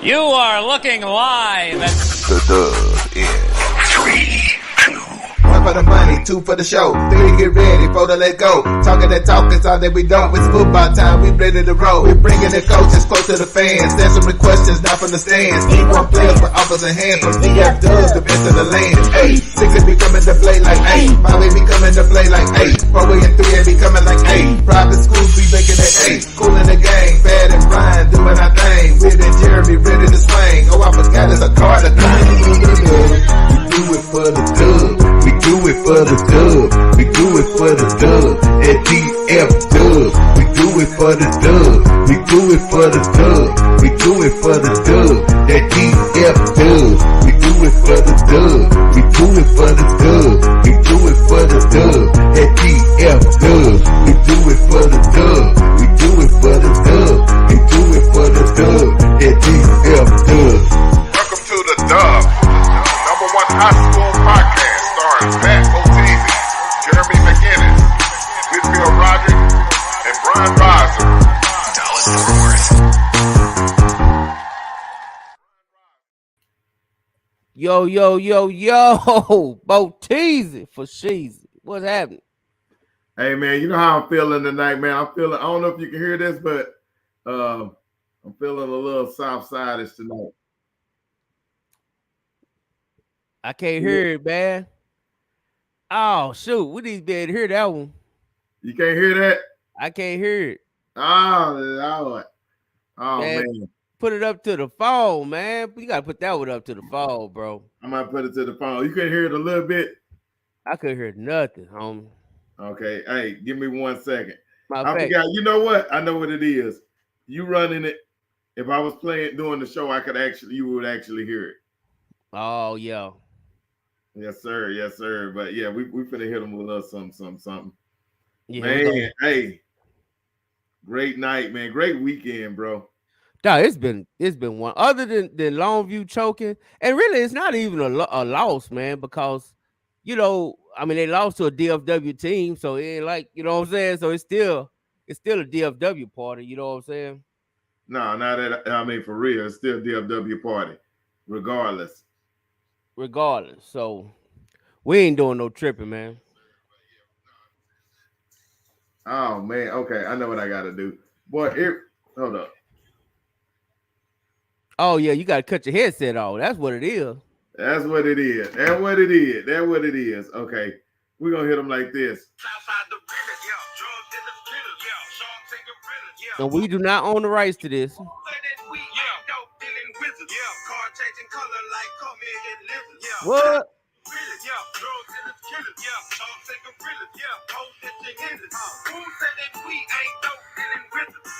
You are looking live at The dub is 3, 2. One for the money, two for the show, three get ready, four to let go. Talking that talk is all that we don't. It's football time, we ready to roll. We bringing the coaches close to the fans, answering questions not from the stands. Keep on players for offers and hands, from DF Dubs, the best of the land. Hey, six be coming to play like eight, five be coming to play like eight, 4 and 3 be coming like eight. Private schools be making that eight, cool in the game, Bad and Brian doing our thing. Weird and Jeremy ready to swing. Oh, I forgot it's a Carter thing. We do it for the dub. We do it for the dub. We do it for the dub. At DF Dub. We do it for the dub. We do it for the dub. We do it for the dub. At DF Dub. We do it for the dub. We do it for the dub. We do it for the dub. At DF Dub. We do it for the dub. We do it for the dub. We do it for the dub. At DF Dub. Welcome to the dub, #1 high school podcast starring Matt O'Teasy, Jeremy McInnes, Whitfield Roderick, and Brian Riser. Dallas Fort Worth. Yo, Bo teasing for Sheezy. What's happening? Hey man, you know how I'm feeling tonight, man. I don't know if you can hear this, but I'm feeling a little Southside-ish tonight. I can't hear it, man. Oh, shoot. We need to be able to hear that one. You can't hear that? I can't hear it. Oh man. Put it up to the phone, man. You got to put that one up to the phone, bro. I might put it to the phone. You can hear it a little bit? I couldn't hear nothing, homie. Okay. Hey, give me 1 second. I forgot. You know what? I know what it is. You running it. If I was doing the show, you would actually hear it. Oh, yeah. Yes, sir. Yes, sir. But yeah, we finna hit them with a little something. Yeah, man, hey. Great night, man. Great weekend, bro. Dog, it's been one other than Longview choking, and really it's not even a loss, man, because they lost to a DFW team, so it ain't like, you know what I'm saying? So it's still a DFW party, you know what I'm saying? No, not that. For real, it's still a DFW party, regardless. So we ain't doing no tripping, man. Oh man, okay, I know what I gotta do. Boy, hold up. Oh yeah, you gotta cut your headset off. That's what it is. That's what it is. Okay, we're gonna hit them like this. And we do not own the rights to this. What?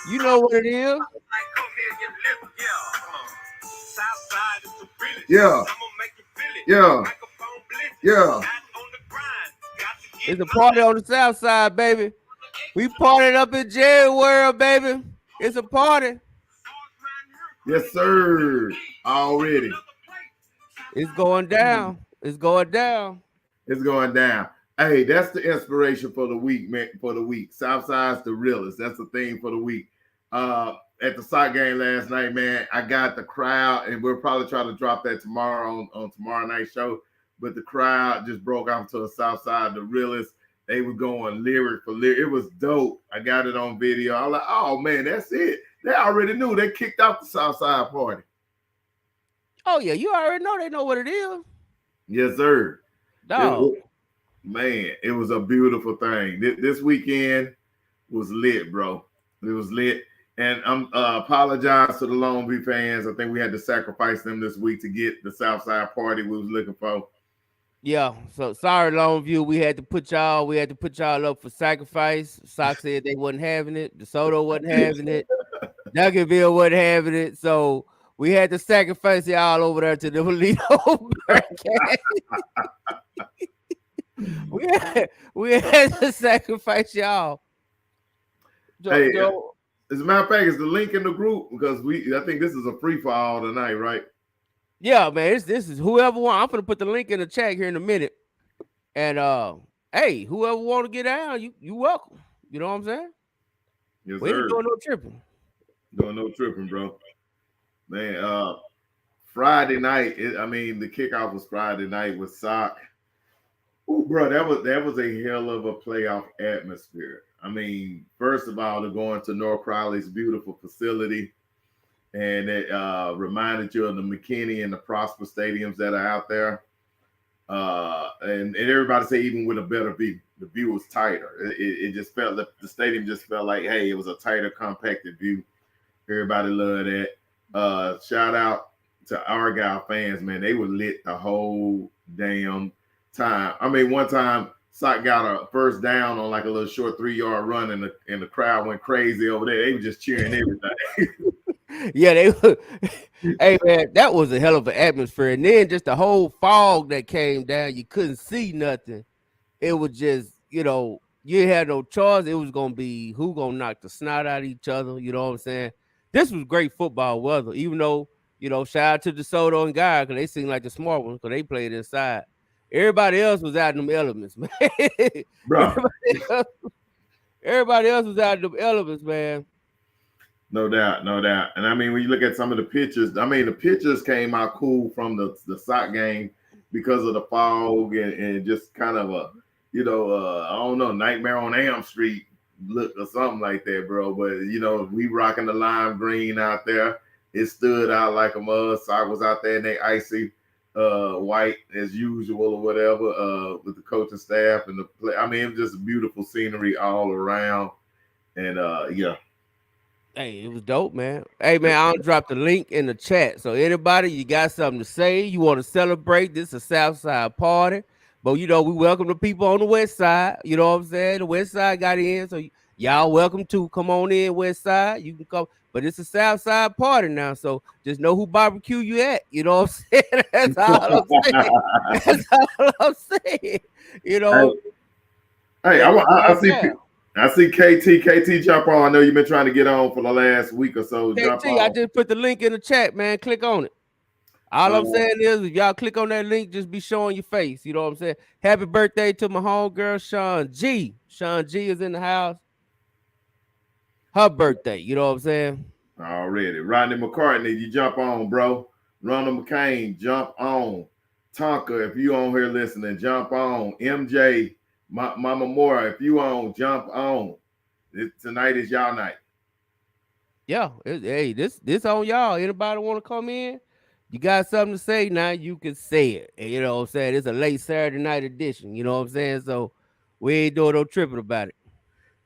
You know what it is? Yeah. It's a party on the south side, baby. We partied up in January, baby. It's a party. Yes, sir. Already. It's going down. Hey, that's the inspiration for the week, man. For the week. Southside's the realest. That's the theme for the week. At the SOC game last night, man, I got the crowd, and we'll probably try to drop that tomorrow on tomorrow night's show. But the crowd just broke out to the Southside, the realest. They were going lyric for lyric. It was dope. I got it on video. I was like, oh man, that's it. They already knew. They kicked off the Southside party. Oh yeah, you already know. They know what it is. Yes, sir. Dog. It was a beautiful thing. This weekend was lit, bro. It was lit. And I'm apologize to the Longview fans. I think we had to sacrifice them this week to get the Southside party we was looking for. Yeah, so sorry, Longview. We had to put y'all up for sacrifice. Sox said they wasn't having it. DeSoto wasn't having it. Duncanville wasn't having it. So we had to sacrifice y'all over there to the Toledo. we had to sacrifice y'all. Hey, as a matter of fact, is the link in the group, because I think this is a free for all tonight, right? Yeah, man. This is whoever want. I'm gonna put the link in the chat here in a minute. And hey, whoever want to get down, you welcome. You know what I'm saying? Yes, we ain't sir. doing no tripping. Doing no tripping, bro. Man, Friday night. The kickoff was Friday night with Sock. Oh, bro, that was a hell of a playoff atmosphere. First of all, to go into North Crowley's beautiful facility, and it reminded you of the McKinney and the Prosper stadiums that are out there. And everybody say even with a better view, the view was tighter. It just felt that the stadium just felt like, hey, it was a tighter, compacted view. Everybody loved that. Shout out to Argyle fans, man. They were lit the whole damn time. One time Sock got a first down on like a little short 3-yard run, and the crowd went crazy over there. They were just cheering everything. Yeah, they were. Hey man, that was a hell of an atmosphere. And then just the whole fog that came down, you couldn't see nothing. It was just, you had no choice. It was gonna be who gonna knock the snot out of each other. You know what I'm saying? This was great football weather, even though, shout out to DeSoto and Guy, because they seemed like the smart ones because they played inside. Everybody else was out in them elements, man. Bro. Everybody else was out in them elements, man. No doubt, no doubt. And when you look at some of the pictures, the pictures came out cool from the Sock game because of the fog and just kind of a, I don't know, Nightmare on Elm Street look or something like that, bro. But we rocking the lime green out there. It stood out like a mug. Sock was out there in their icy white as usual or whatever, with the coaching staff and the play. It was just beautiful scenery all around. And yeah. Hey, it was dope, man. Hey, man, I'll drop the link in the chat. So anybody, you got something to say, you want to celebrate, this is a Southside party. But, we welcome the people on the West Side. You know what I'm saying? The West Side got in. So y'all welcome to come on in, West Side. You can come. But it's a Southside party now. So just know who barbecue you at. You know what I'm saying? That's all I'm saying. That's all I'm saying. Hey, I see KT jump on. I know you've been trying to get on for the last week or so. KT, I just put the link in the chat, man. Click on it. All I'm saying is, if y'all click on that link, just be showing your face. You know what I'm saying? Happy birthday to my homegirl, Sean G. Sean G is in the house. Her birthday. You know what I'm saying? Already. Rodney McCartney, you jump on, bro. Ronald McCain, jump on. Tonka, if you on here listening, jump on. MJ, Mama Moore, if you on, jump on. Tonight is y'all night. Yeah. Hey, this on y'all. Anybody want to come in? You got something to say now, you can say it. And you know what I'm saying? It's a late Saturday night edition. You know what I'm saying? So we ain't doing no tripping about it.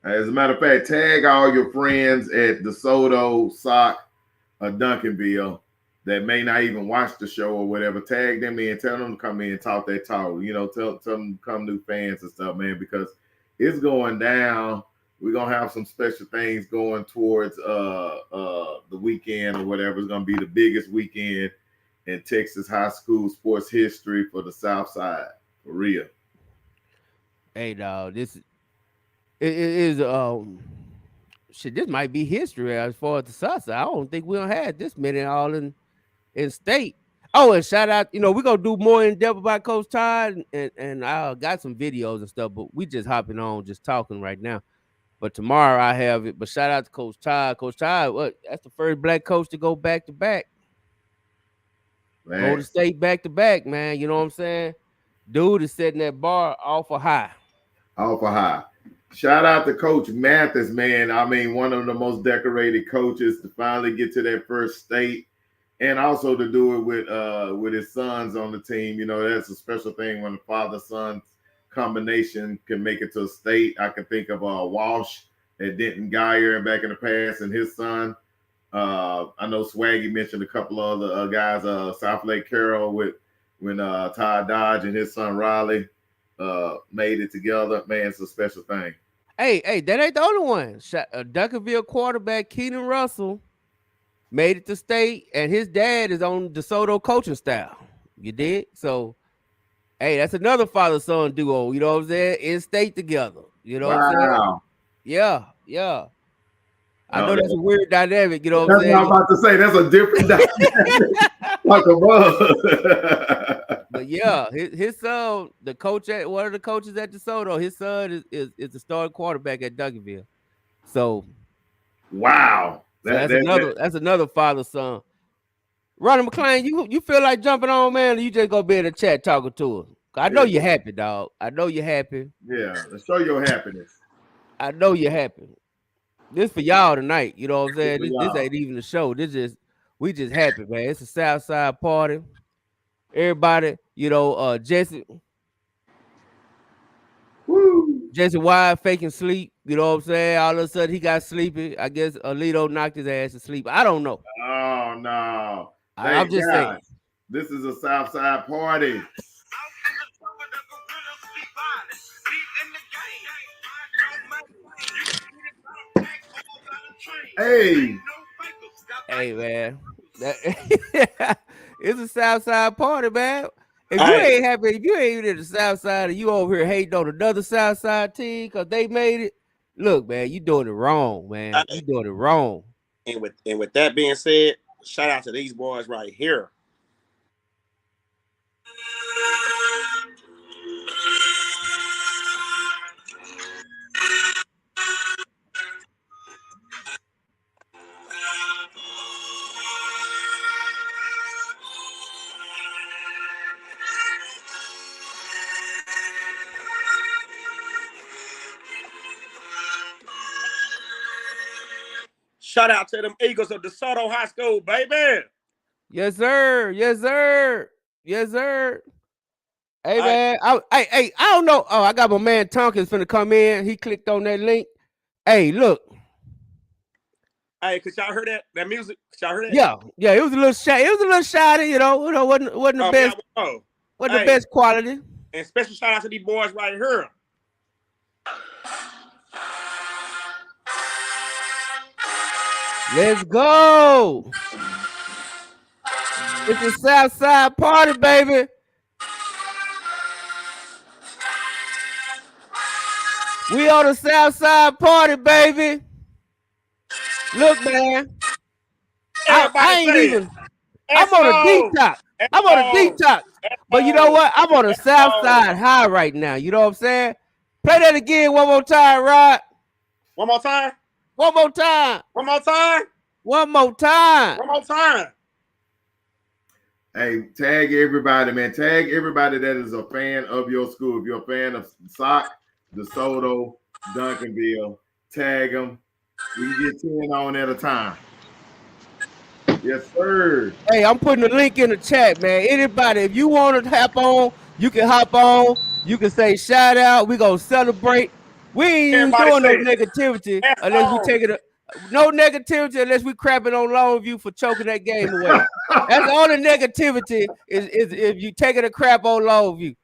As a matter of fact, tag all your friends at DeSoto, Sock, or Duncanville that may not even watch the show or whatever. Tag them in, tell them to come in and talk that talk. Tell them to come new fans and stuff, man, because it's going down. We're gonna have some special things going towards the weekend or whatever. It's gonna be the biggest weekend in Texas high school sports history for the South Side, for real. Hey, dog, this is shit. This might be history as far as the South Side. I don't think we don't have this many all in state. Oh, and shout out, we're gonna do more in depth about Coach Todd, and I got some videos and stuff, but we just hopping on, just talking right now. But tomorrow I have it. But shout out to Coach Todd. Coach Todd, that's the first black coach to go back to back. Go to state back to back, man. You know what I'm saying? Dude is setting that bar awful high. Awful high. Shout out to Coach Mathis, man. One of the most decorated coaches to finally get to that first state, and also to do it with his sons on the team. That's a special thing when the father-son combination can make it to a state. I can think of Walsh at Denton Geyer back in the past, and his son. I know Swaggy mentioned a couple of other guys, South Lake Carroll when Todd Dodge and his son Riley made it together. Man, it's a special thing. Hey, that ain't the only one. Duncanville quarterback Keenan Russell made it to state, and his dad is on DeSoto coaching style. You did? So, hey, that's another father-son duo, you know what I'm saying? In state together. You know what I'm saying? Yeah. I know that's a weird dynamic, you know what I'm saying? That's what I'm about to say. That's a different dynamic. Like a bug. But yeah, his son, the coach at one of the coaches at DeSoto, his son is the starting quarterback at Duncanville. So wow. That's another father-son. Ronnie McClain, you feel like jumping on, man, or you just gonna be in the chat talking to her? I know you're happy, dog. I know you're happy. Yeah, show your happiness. I know you're happy. This for y'all tonight. You know what I'm saying? This ain't even a show. We just happy, man. It's a Southside party. Everybody, Jesse. Woo. Jesse Wide faking sleep. You know what I'm saying? All of a sudden he got sleepy. I guess Alito knocked his ass to sleep. I don't know. Oh no. I'm just saying. This is a Southside party. Hey, man. It's a Southside party, man. If you ain't happy, if you ain't in the Southside and you over here hating on another Southside team because they made it, look, man, you doing it wrong, man. You doing it wrong. And with that being said, shout out to these boys right here. Shout out to them Eagles of DeSoto High School, baby. Yes, sir. Yes, sir. Yes, sir. Hey, man. I don't know. Oh, I got my man Tompkins finna come in. He clicked on that link. Hey, look. Hey, could y'all hear that music? Could y'all hear that? Yeah. It was a little shy. It was a little shoddy, wasn't the best. Wasn't the best quality. And special shout out to these boys right here. Let's go. It's a Southside party, baby. We on the Southside party, baby. Look, man. I ain't even. I'm on a detox. I'm on a detox. But you know what? I'm on a Southside high right now. You know what I'm saying? Play that again one more time, Rod. One more time. One more time. One more time. One more time. One more time. Hey, tag everybody, man. Tag everybody that is a fan of your school. If you're a fan of SOC, DeSoto, Duncanville, tag them. We get 10 on at a time. Yes, sir. Hey, I'm putting the link in the chat, man. Anybody, if you want to hop on, you can hop on. You can say shout out. We gonna celebrate. We ain't even doing no negativity unless we take it. No negativity unless we crapping on Longview for choking that game away. That's the only negativity is if you taking a crap on Longview.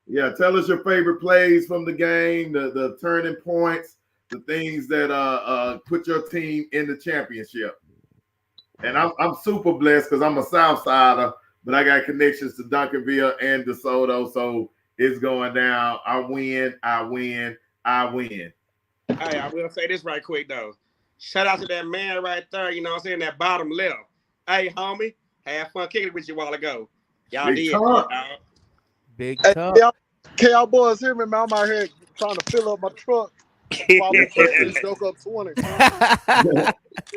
Yeah, tell us your favorite plays from the game, the turning points, the things that put your team in the championship. And I'm super blessed because I'm a Southsider, but I got connections to Duncanville and DeSoto, so it's going down. I win. Hey, I will say this right quick, though. Shout out to that man right there, you know what I'm saying, that bottom left. Hey, homie, had fun kicking with you a while ago. Y'all Big did. talk. Big Hey, talk. can y'all boys hear me, man? I'm out here trying to fill up my truck. While I'm pushing Joke Up 20.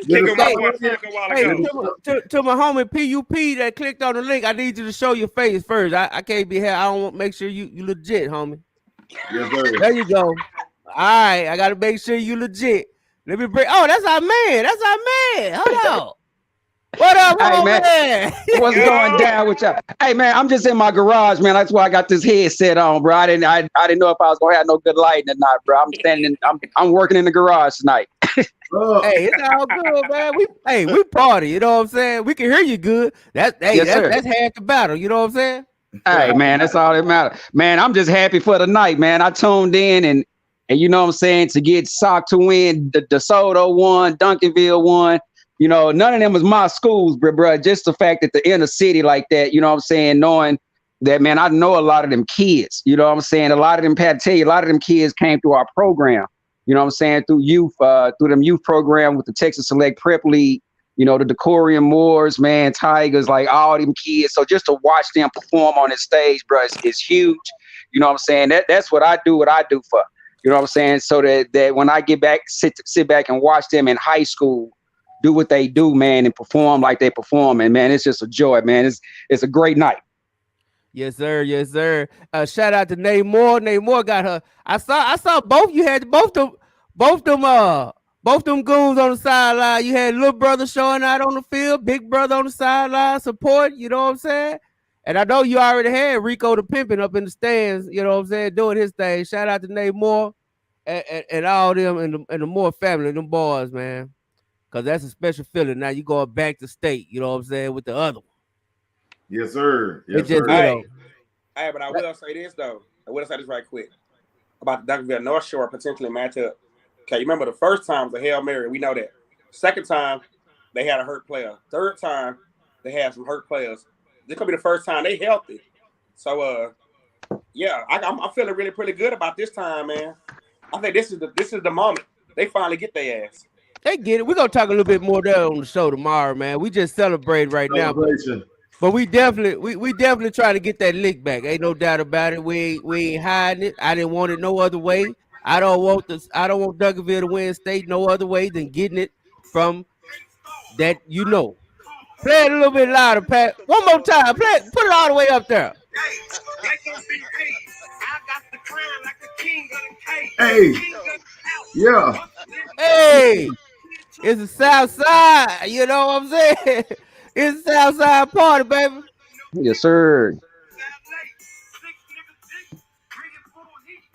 Kicking my boy Frank a while ago. To my homie PUP that clicked on the link, I need you to show your face first. I can't be here. I don't want to make sure you legit, homie. Yes, sir. There you go. All right, I gotta make sure you legit. Let me bring. Oh, that's our man. That's our man. Hold on. What up, hey, man? What's going down with y'all? Hey, man, I'm just in my garage, man. That's why I got this headset on, bro. I didn't know if I was gonna have no good lighting or not, bro. I'm standing. I'm working in the garage tonight. Hey, it's all good, man. We party. You know what I'm saying? We can hear you good. That's half the battle. You know what I'm saying? Hey, man, that's all that matters. Man, I'm just happy for the night, man. I tuned in and you know what I'm saying, to get SOC to win, the DeSoto won, Duncanville won. You know, none of them was my schools, bro. Just the fact that the inner city like that, you know what I'm saying, knowing that, man, I know a lot of them kids. You know what I'm saying? A lot of them, had to tell you, a lot of them kids came through our program. You know what I'm saying? Through them youth program with the Texas Select Prep League. You know, the Decorium Moors, man, Tigers, like all them kids. So just to watch them perform on this stage, bro, is huge. You know what I'm saying? That's what I do for. You know what I'm saying? So that when I get back, sit back and watch them in high school, do what they do, man, and perform like they perform. And man, it's just a joy, man. It's a great night. Yes, sir. Yes, sir. Shout out to Namor. Namor got her. I saw both. You had both them goons on the sideline. You had little brother showing out on the field, big brother on the sideline support. You know what I'm saying? And I know you already had Rico the Pimpin' up in the stands. You know what I'm saying, doing his thing. Shout out to Namor and all them and the Moore family, them boys, man. Cause that's a special feeling. Now you going back to state. You know what I'm saying, with the other one. Yes, sir. Yes, just, sir. You know, Hey, but I will say this though. I will say this right quick about the Duncanville North Shore potentially matchup. Okay, you remember the first time was a Hail Mary. We know that. Second time they had a hurt player. Third time they had some hurt players. This could be the first time they healthy. So yeah, I'm feeling really pretty good about this time, man. I think this is the moment they finally get their ass. They get it. We're gonna talk a little bit more there on the show tomorrow, man. We just celebrate right now. But we definitely try to get that lick back. Ain't no doubt about it. We ain't hiding it. I didn't want it no other way. I don't want Duncanville to win state no other way than getting it from that, you know. Play it a little bit louder, Pat. One more time. Put it all the way up there. Hey, yeah. Hey, it's the South Side. You know what I'm saying? It's the South Side party, baby. Yes, sir.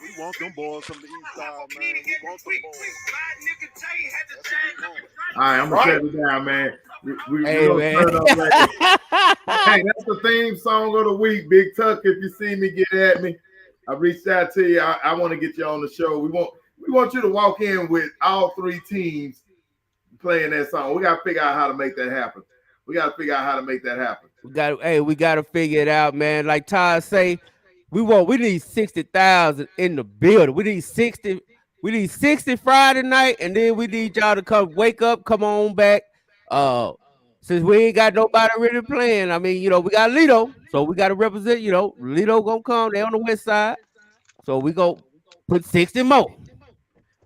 We want them boys from the east side, man. We want them boys. All right, I'm gonna shut it down, man. Hey, man. Hey, that's the theme song of the week, Big Tuck. If you see me, get at me. I reached out to you. I want to get you on the show. We want you to walk in with all three teams playing that song. We got to figure out how to make that happen. We got to figure it out, man. Like Todd say, we need 60,000 in the building. We need 60 Friday night, and then we need y'all to come on back. Since we ain't got nobody really playing, I mean, you know, we got Lido, so we got to represent, you know, Lido gonna come. They on the west side, so we go put 60 more.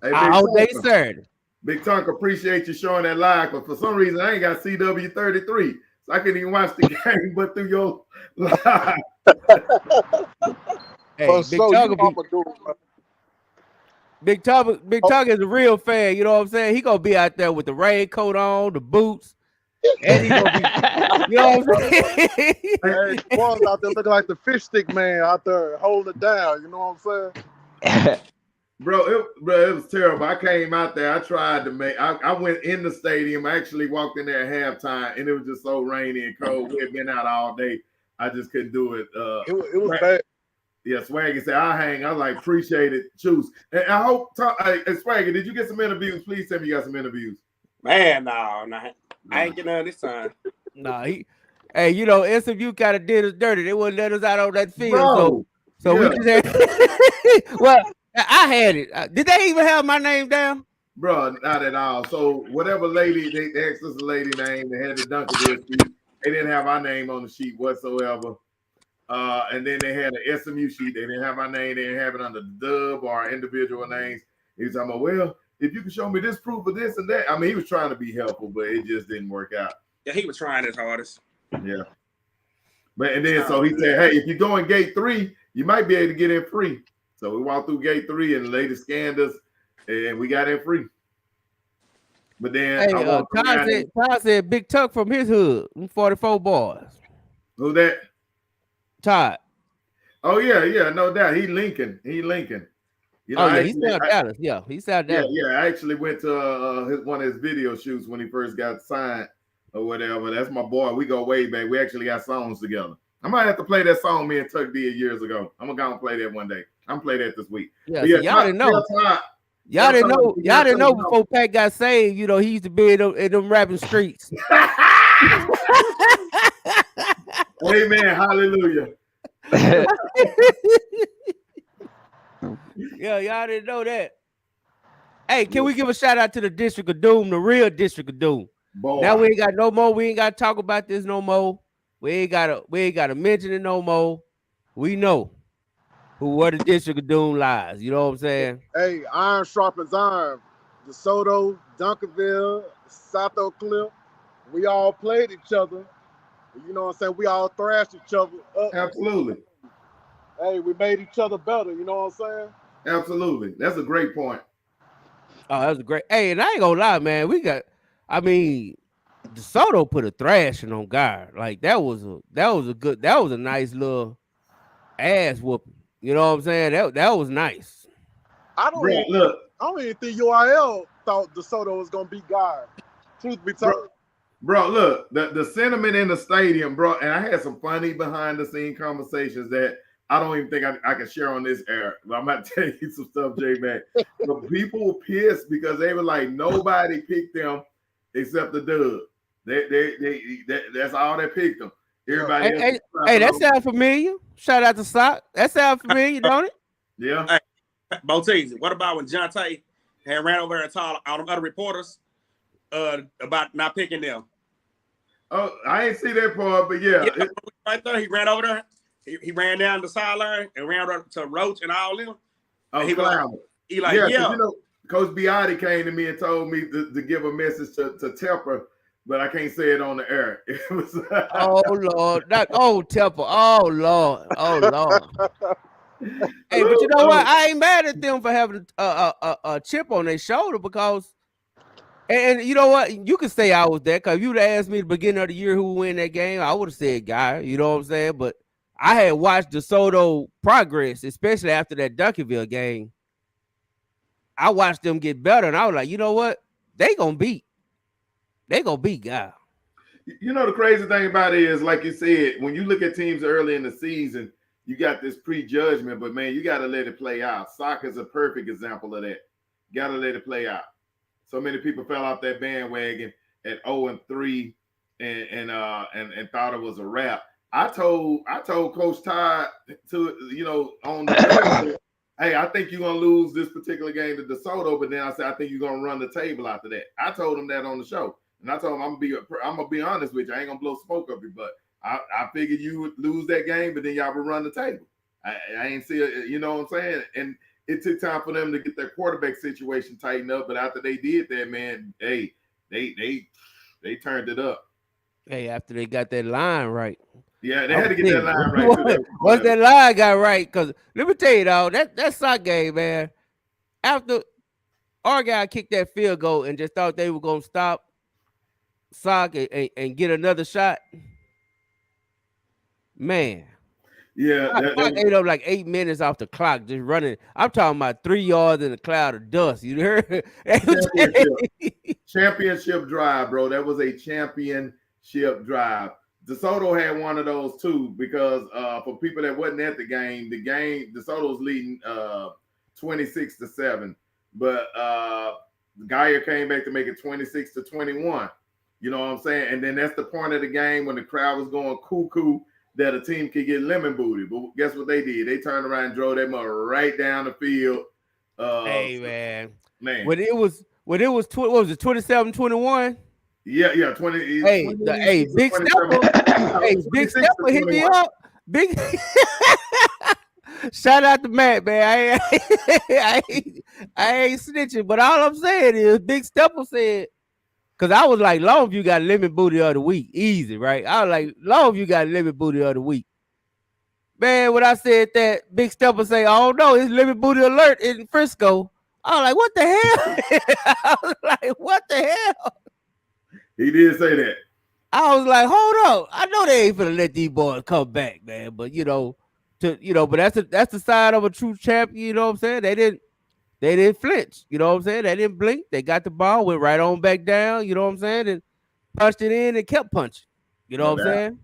Hey, all day Saturday. Big Tonk, appreciate you showing that live, but for some reason I ain't got CW33, so I couldn't even watch the game, but through your live. Hey, Big Tonk is a real fan. You know what I'm saying? He gonna be out there with the raincoat on, the boots. And he gonna be, you know what I'm saying? Hey, boys out there looking like the fish stick man out there holding it down. You know what I'm saying? Bro, it was terrible. I came out there. I tried to I went in the stadium. I actually walked in there at halftime, and it was just so rainy and cold. We had been out all day. I just couldn't do it. It was bad. Yeah, Swaggy said, I'll hang. I was like, appreciate it. Choose. And I hope, Swaggy, did you get some interviews? Please tell me you got some interviews. Man, no. I ain't getting none this time. Nah, hey, you know, SMU kind of did us dirty. They wouldn't let us out on that field. So we just had, well, I had it. Did they even have my name down? Bro, not at all. So whatever lady, they asked us a lady name, they had the Duncanville sheet. They didn't have our name on the sheet whatsoever. And then they had an SMU sheet. They didn't have my name. They didn't have it under the dub or our individual names. He was talking about, well, if you can show me this proof of this and that. I mean, he was trying to be helpful, but it just didn't work out. Yeah, he was trying his hardest. Yeah. But and then so he said, hey, if you go in gate 3, you might be able to get in free. So we walked through gate 3 and the lady scanned us and we got in free. But then Todd said Big Tuck from his hood, 44 boys. Who that? Todd. Oh yeah, no doubt. He Lincoln. You know, he's South Dallas. Yeah, he's South Dallas. Yeah, I actually went to one of his video shoots when he first got signed or whatever. That's my boy. We go way back. We actually got songs together. I might have to play that song me and Tuck did years ago. I'm gonna go and play that one day. I'm gonna play that this week. Yeah, so y'all didn't know. Y'all didn't know before Pat got saved. You know, he used to be in them rapping streets. Amen. Hallelujah. Yeah, y'all didn't know that. Hey, can we give a shout out to the District of Doom, the real District of Doom? Boy. Now we ain't got no more. We ain't got to talk about this no more. We ain't gotta mention it no more. We know where the District of Doom lies. You know what I'm saying? Hey, iron sharpens iron. DeSoto, Duncanville, South Oak Cliff. We all played each other. You know what I'm saying? We all thrashed each other up. Absolutely. Hey, we made each other better. You know what I'm saying? Absolutely. That's a great point. Oh, that was a great. Hey, and I ain't gonna lie, man. DeSoto put a thrashing on guard. Like that was a nice little ass whooping. You know what I'm saying? That was nice. I don't even think URL thought DeSoto was gonna beat guard. Truth be told. Bro, look, the sentiment in the stadium, bro, and I had some funny behind the scene conversations that I don't even think I can share on this air. But I'm about to tell you some stuff, J-Mac. The people were pissed because they were like, nobody picked them except the Dub. That's all that picked them. Everybody else. Hey, that sounds familiar. Shout out to Sock. That sounds familiar, don't it? Yeah. Hey, Boteezy, what about when John Tate had ran over and told all the other reporters about not picking them? Oh, I ain't see that part, but yeah. Right there, he ran over there. He ran down the sideline and ran over to Roach and all them. Oh, he clown. Yeah. You know, Coach Biotti came to me and told me to give a message to Tepper, but I can't say it on the air. It was oh Lord, Tepper. Oh Lord. Hey, but you know what? I ain't mad at them for having a chip on their shoulder because, and you know what? You could say I was there because if you'd asked me at the beginning of the year who would win that game, I would have said Guy. You know what I'm saying? But I had watched DeSoto progress, especially after that Duncanville game. I watched them get better, and I was like, you know what? They gonna beat Guy. You know, the crazy thing about it is, like you said, when you look at teams early in the season, you got this prejudgment, but man, you got to let it play out. Soccer's a perfect example of that. You got to let it play out. So many people fell off that bandwagon at 0-3 and thought it was a wrap. I told Coach Todd to, on the hey, I think you're gonna lose this particular game to DeSoto, but then I said I think you're gonna run the table after that. I told him that on the show, and I told him I'm gonna be honest with you. I ain't gonna blow smoke up your butt. I figured you would lose that game, but then y'all would run the table. I ain't see it, you know what I'm saying? And it took time for them to get their quarterback situation tightened up, but after they did that, man, hey, they turned it up. Hey, after they got that line right. Yeah, they had to get that line right. Once that line got right, because let me tell you, dog, that Sock game, man, after Argyle kicked that field goal and just thought they were going to stop Sock and get another shot, man. Yeah. Sock ate up like 8 minutes off the clock just running. I'm talking about 3 yards in a cloud of dust. You heard? Championship drive, bro. That was a championship drive. DeSoto had one of those too, because for people that wasn't at the game, DeSoto's leading 26-7, but Geyer came back to make it 26-21. You know what I'm saying? And then that's the point of the game when the crowd was going cuckoo that a team could get lemon booty. But guess what they did? They turned around and drove that mother right down the field. Hey man. When it was what was it, 27-21? Yeah, 20. Big Stepper hit me up. Big shout out to Matt, man. I ain't snitching, but all I'm saying is Big Stepper said, because I was like, Longview got lemon booty of the week. Easy, right? I was like, Longview got lemon booty of the week. Man, when I said that, Big Stepper say, oh no, it's lemon booty alert in Frisco. I was like, what the hell? I was like, what the hell? He did say that. I was like, hold up. I know they ain't finna let these boys come back, man. But but that's the sign of a true champion, you know what I'm saying? They didn't flinch, you know what I'm saying? They didn't blink. They got the ball, went right on back down, you know what I'm saying? And punched it in and kept punching. You know what I'm saying?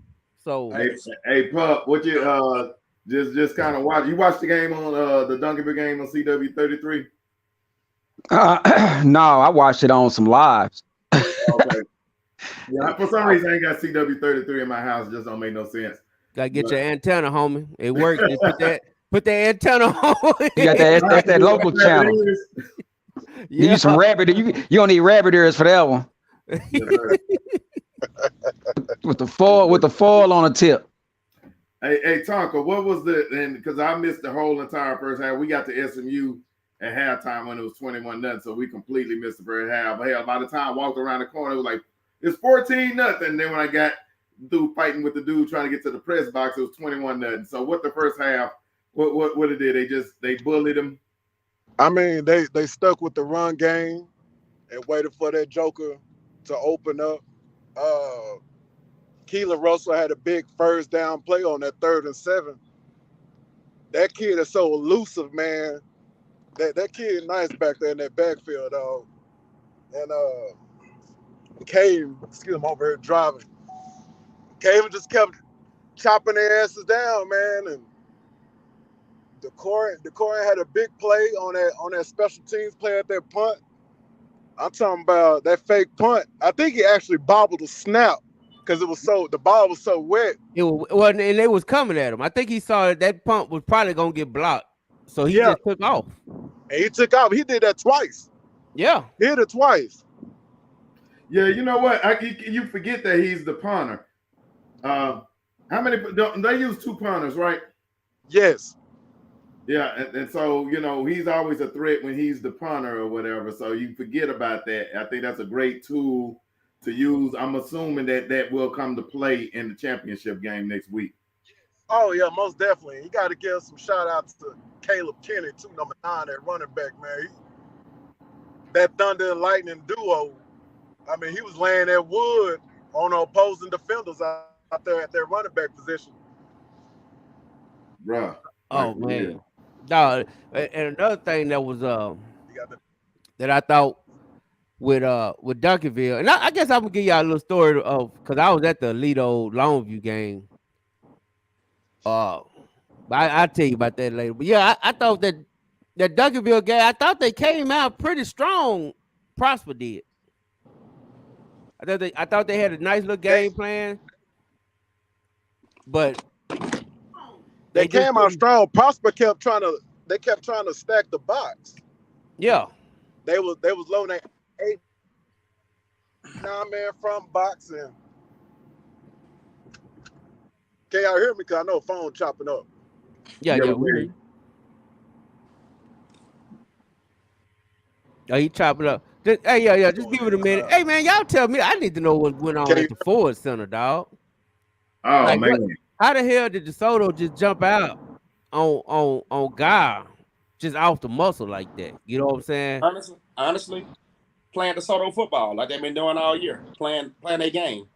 So hey Pup, what you just kind of watch? You watched the game on the Duncanville game on CW 33? No, I watched it on some lives. Okay. Yeah, for some reason I ain't got CW 33 in my house. It just don't make no sense. Gotta get your antenna, homie. It works. Just put that antenna on. You got that local channel. You need some rabbit. You don't need rabbit ears for that one. with the foil on the tip. Hey, Tonka, what was because I missed the whole entire first half. We got to SMU at halftime when it was 21-0. So we completely missed the first half. But hell, by the time I walked around the corner, it was like, it's 14-0. Then when I got through fighting with the dude trying to get to the press box, it was 21-0. So what the first half, what it did, they bullied him. I mean, they stuck with the run game and waited for that Joker to open up. Keelan Russell had a big first down play on that 3rd and 7. That kid is so elusive, man. That kid nice back there in that backfield, dog. And Cave, I'm over here driving. Cave just kept chopping their asses down, man. And DeCorian had a big play on that special teams play at that punt. I'm talking about that fake punt. I think he actually bobbled the snap because the ball was so wet. And they was coming at him. I think he saw that punt was probably gonna get blocked, so he just took off. And he took off. He did that twice. Yeah, he did it twice. Yeah, you know what? You forget that he's the punter. How many? They use 2 punters, right? Yes. Yeah, and so, you know, he's always a threat when he's the punter or whatever. So you forget about that. I think that's a great tool to use. I'm assuming that will come to play in the championship game next week. Oh, yeah, most definitely. You got to give some shout-outs to Caleb Kenny, too, number 9, that running back, man. That Thunder and Lightning duo, I mean, he was laying that wood on the opposing defenders out there at their running back position. Bruh. Oh, man. No, and another thing that was that I thought with Duncanville, and I guess I'm gonna give y'all a little story of, because I was at the Alito Longview game. But I'll tell you about that later. But yeah, I thought that Duncanville game, I thought they came out pretty strong. Prosper did. I thought they had a nice little game plan, but they came out strong. Prosper kept trying to stack the box. Yeah. They was loading 8, 9-man front box. And can y'all hear me? Because I know phone chopping up. Yeah. Oh, he chopping up. Hey, just give it a minute. Hey, man, y'all tell me. I need to know what went on at the Ford Center, dog. Oh, man. How the hell did DeSoto just jump out on Guy just off the muscle like that? You know what I'm saying? Honestly, playing DeSoto football like they've been doing all year, playing their game.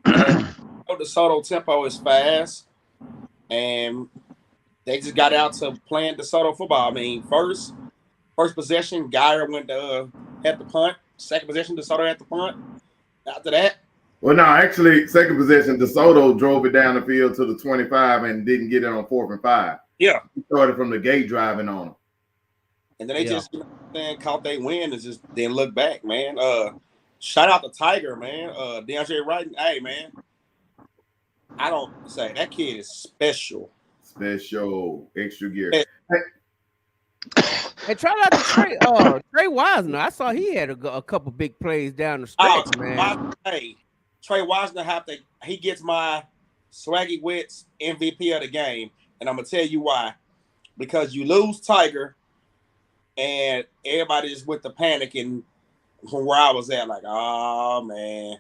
DeSoto tempo is fast, and they just got out to playing DeSoto football. I mean, first possession, Geyer went to at the punt. Second possession, DeSoto at the punt. After that. Well, no, actually, second possession, DeSoto drove it down the field to the 25 and didn't get it on 4th and 5. Yeah. He started from the gate driving on them. And then they just caught they win and just didn't look back, man. Shout out to Tiger, man. DeAndre Wright. Hey, man. I don't say that kid is special. Special. Extra gear. And try out to Trey Wisner. I saw he had a couple big plays down the stretch, man. Hey, Trey Wisner he gets my Swaggy Wits MVP of the game, and I'm gonna tell you why. Because you lose Tiger, and everybody just with the panic and from where I was at, like, oh man,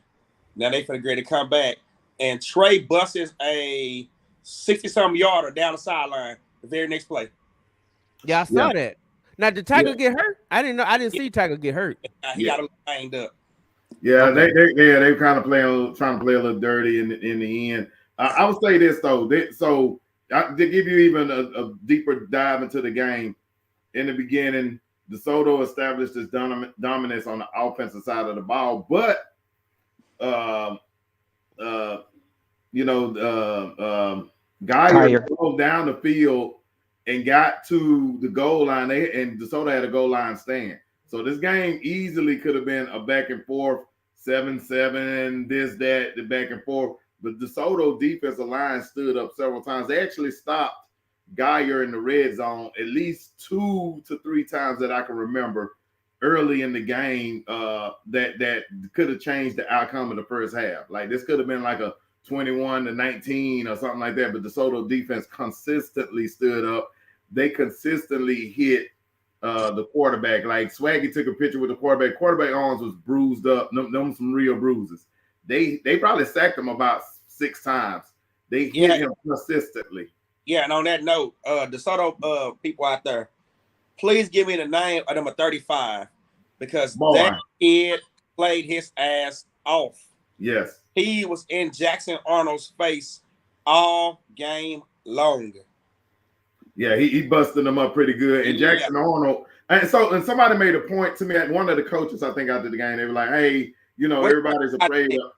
now they finna great to come back. And Trey busts a 60-something yarder down the sideline the very next play. Yeah, I saw that. Now, did Tiger get hurt? I didn't know. I didn't see Tiger get hurt. He got a little banged up. Yeah, okay. they kind of trying to play a little dirty in the end. I would say this though. To give you even a deeper dive into the game, in the beginning, DeSoto established his dominance on the offensive side of the ball, but Geyer drove down the field and got to the goal line, and DeSoto had a goal line stand. So this game easily could have been a back and forth, 7-7, this, that, the back and forth. But DeSoto defensive line stood up several times. They actually stopped Geyer in the red zone at least 2 to 3 times that I can remember early in the game that could have changed the outcome of the first half. Like this could have been like a 21-19 or something like that. But DeSoto defense consistently stood up. They consistently hit the quarterback. Like Swaggy took a picture with the quarterback. Quarterback arms was bruised up. Them some real bruises. They probably sacked him about 6 times. They hit him consistently. Yeah, and on that note, DeSoto people out there, please give me the name of number 35 because that kid played his ass off. Yes. He was in Jackson Arnold's face all game long. Yeah, he busted them up pretty good. And Jackson Arnold, and somebody made a point to me. One of the coaches, I think, after the game, they were like, "Hey, everybody's afraid of,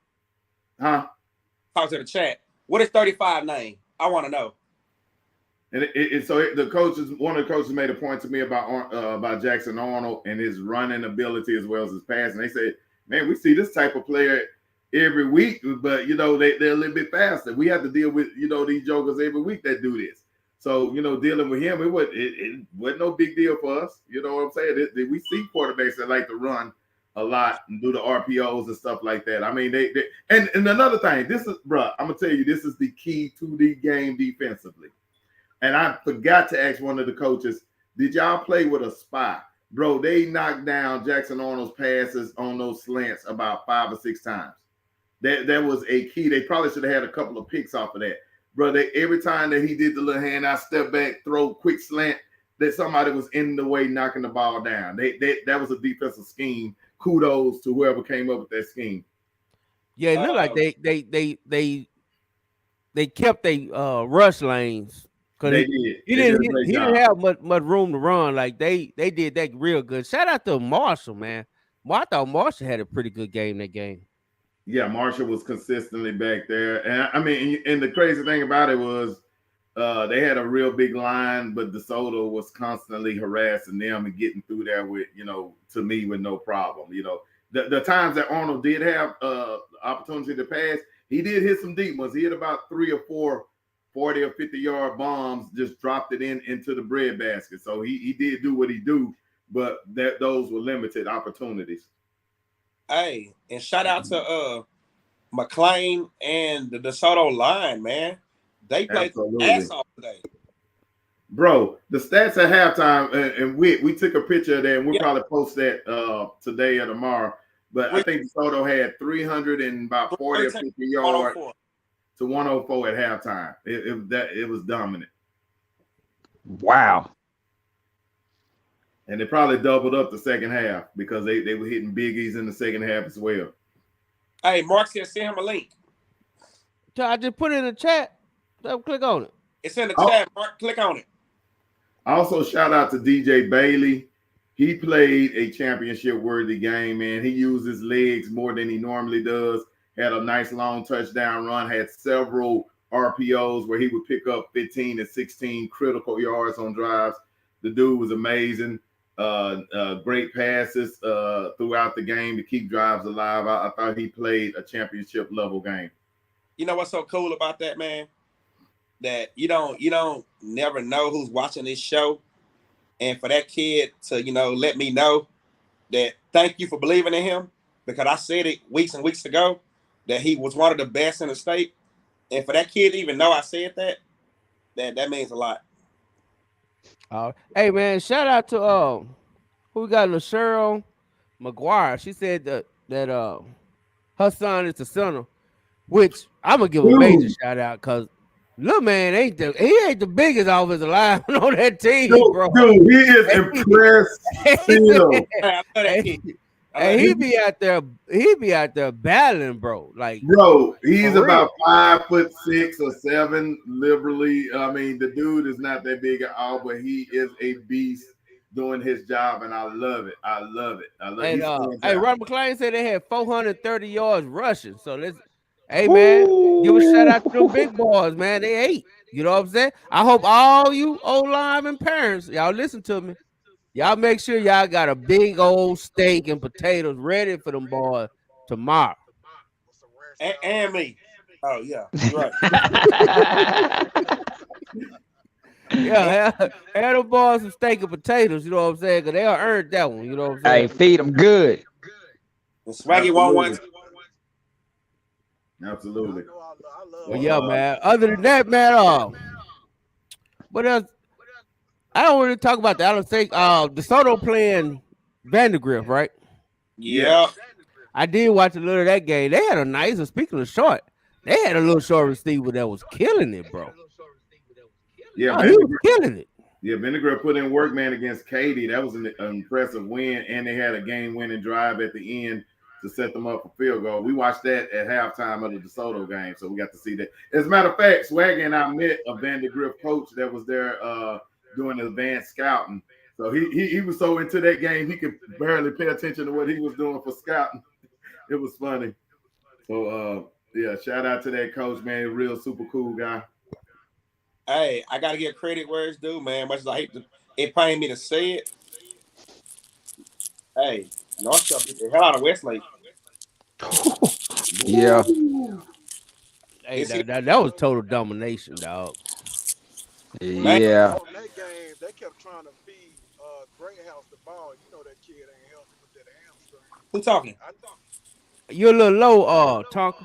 huh?" Talk to the chat. What is 35 name? I want to know. And the coaches, one of the coaches made a point to me about Jackson Arnold and his running ability as well as his passing. They said, "Man, we see this type of player every week, but they're a little bit faster. We have to deal with these jokers every week that do this. So dealing with him, it wasn't no big deal for us. You know what I'm saying? We see quarterbacks that like to run a lot and do the RPOs and stuff like that. I mean, and another thing, this is, bro, I'm gonna tell you, this is the key to the game defensively. And I forgot to ask one of the coaches, did y'all play with a spy? Bro, they knocked down Jackson Arnold's passes on those slants about 5 or 6 times. That was a key. They probably should have had a couple of picks off of that. Bro, every time that he did the little hand out, step back, throw, quick slant, that somebody was in the way knocking the ball down. That was a defensive scheme. Kudos to whoever came up with that scheme. Yeah, it looked like they kept their rush lanes. They did. He didn't have much room to run. Like they did that real good. Shout out to Marshall, man. I thought Marshall had a pretty good game that game. Yeah, Marshall was consistently back there. And I mean, and the crazy thing about it was they had a real big line, but DeSoto was constantly harassing them and getting through there with, to me, with no problem. The times that Arnold did have opportunity to pass, he did hit some deep ones. He hit about 3 or 4 40 or 50-yard bombs, just dropped it into the breadbasket. So he did do what he do, but those were limited opportunities. Hey, and shout out to McLean and the DeSoto line, man. They played ass off today. Bro, the stats at halftime, and we took a picture of that, and we'll probably post that today or tomorrow. But I think DeSoto had 300 and about 40 or 50 yards to 104 at halftime. It was dominant. Wow. And they probably doubled up the second half because they were hitting biggies in the second half as well. Hey, Mark said send him a link. So I just put it in the chat. So click on it. It's in the chat, Mark. Click on it. Also, shout out to DJ Bailey. He played a championship-worthy game, man. He used his legs more than he normally does. Had a nice long touchdown run. Had several RPOs where he would pick up 15 and 16 critical yards on drives. The dude was amazing. Great passes throughout the game to keep drives alive. I thought he played a championship-level game. You know what's so cool about that, man? That you don't never know who's watching this show. And for that kid to, let me know that thank you for believing in him, because I said it weeks and weeks ago that he was one of the best in the state. And for that kid to even know I said that means a lot. Hey, man, shout out to who we got, LaCheryl McGuire. She said that her son is the center, which I'm going to give a major shout out because little man ain't the biggest offensive lineman on that team, bro. Dude, he is impressed still. And he be out there battling, bro. Like, bro, he's about 5'6" or 7 liberally. I mean, the dude is not that big at all, but he is a beast doing his job, and I love it. I love it. And hey, Ron McClain said they had 430 yards rushing. So hey man, give a shout out to them big boys, man. They ate. You know what I'm saying? I hope all you old lineman parents, y'all listen to me. Y'all make sure y'all got a big old steak and potatoes ready for them boys tomorrow. And me. Oh, yeah. You're right. Yeah, have them boys some steak and potatoes, you know what I'm saying? Because they'll earn that one, you know what I'm saying? Hey, feed them good. And Swaggy won. Absolutely. Well, yeah, man. Other than that, man, what else? I don't want to talk about the Alabama. DeSoto playing Vandergrift, right? Yeah. I did watch a little of that game. They had a nice. Speaking of short, they had a little short receiver that was killing it, bro. Yeah, Oh, he was killing it. Yeah, Vinegar put in work, man, against Katy. That was an impressive win, and they had a game-winning drive at the end to set them up for field goal. We watched that at halftime of the DeSoto game, so we got to see that. As a matter of fact, Swaggy and I met a Vandergrift coach that was there doing advanced scouting. So he was so into that game, he could barely pay attention to what he was doing for scouting. It was funny. So, yeah, shout out to that coach, man. Real super cool guy. Hey, I gotta give credit where it's due, man. Much as I hate to, it pained me to say it. Hey, North Shore beat the hell out of Westlake. Yeah. Hey, that was total domination, dog. Yeah. On that game, they kept trying to feed Greathouse the ball. You know that kid ain't healthy with that hamstring. Who talking? You're a little low, Tonka.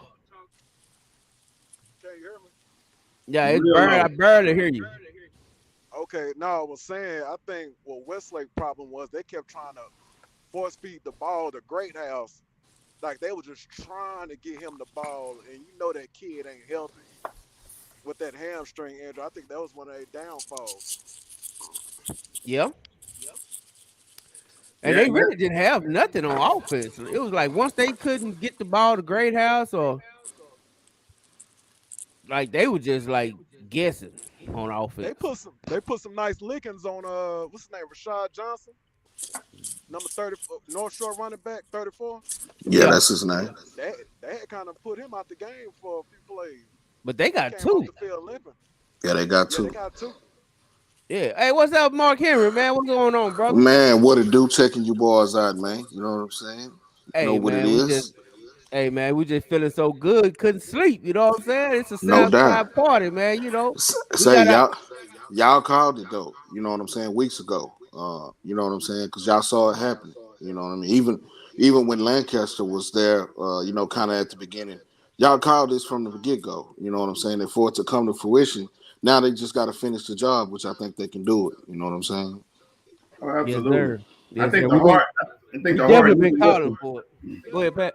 Can you hear me? Yeah, it's I barely hear you. Okay, no, I was saying, I think what Westlake problem was they kept trying to force feed the ball to Greathouse. Like they were just trying to get him the ball, and you know that kid ain't healthy with that hamstring injury. I think that was one of their downfalls. Yeah. And they really didn't have nothing on offense. It was like once they couldn't get the ball to Greathouse, or like they were just like guessing on offense. They put some nice lickings on what's his name, Rashad Johnson, number 30, North Shore running back, 34. Yeah, that's his name. They had kind of put him out the game for a few plays. But they got two. Yeah, they got two. Yeah. Hey, what's up, Mark Henry, man? What's going on, brother? Man, what it do? Checking you boys out, man. You know what I'm saying? Hey, know what man, it is. Hey, man, we just feeling so good, couldn't sleep. You know what I'm saying? It's a Southside party, man. You know. Say y'all called it though. You know what I'm saying? Weeks ago. You know what I'm saying? Because y'all saw it happen. You know what I mean? Even when Lancaster was there, you know, kind of at the beginning, y'all called this from the get-go. You know what I'm saying? And for it to come to fruition, now they just got to finish the job, which I think they can do it. You know what I'm saying? Oh, absolutely. Yes, I think the heart. Definitely been calling for it. Go ahead, Pat.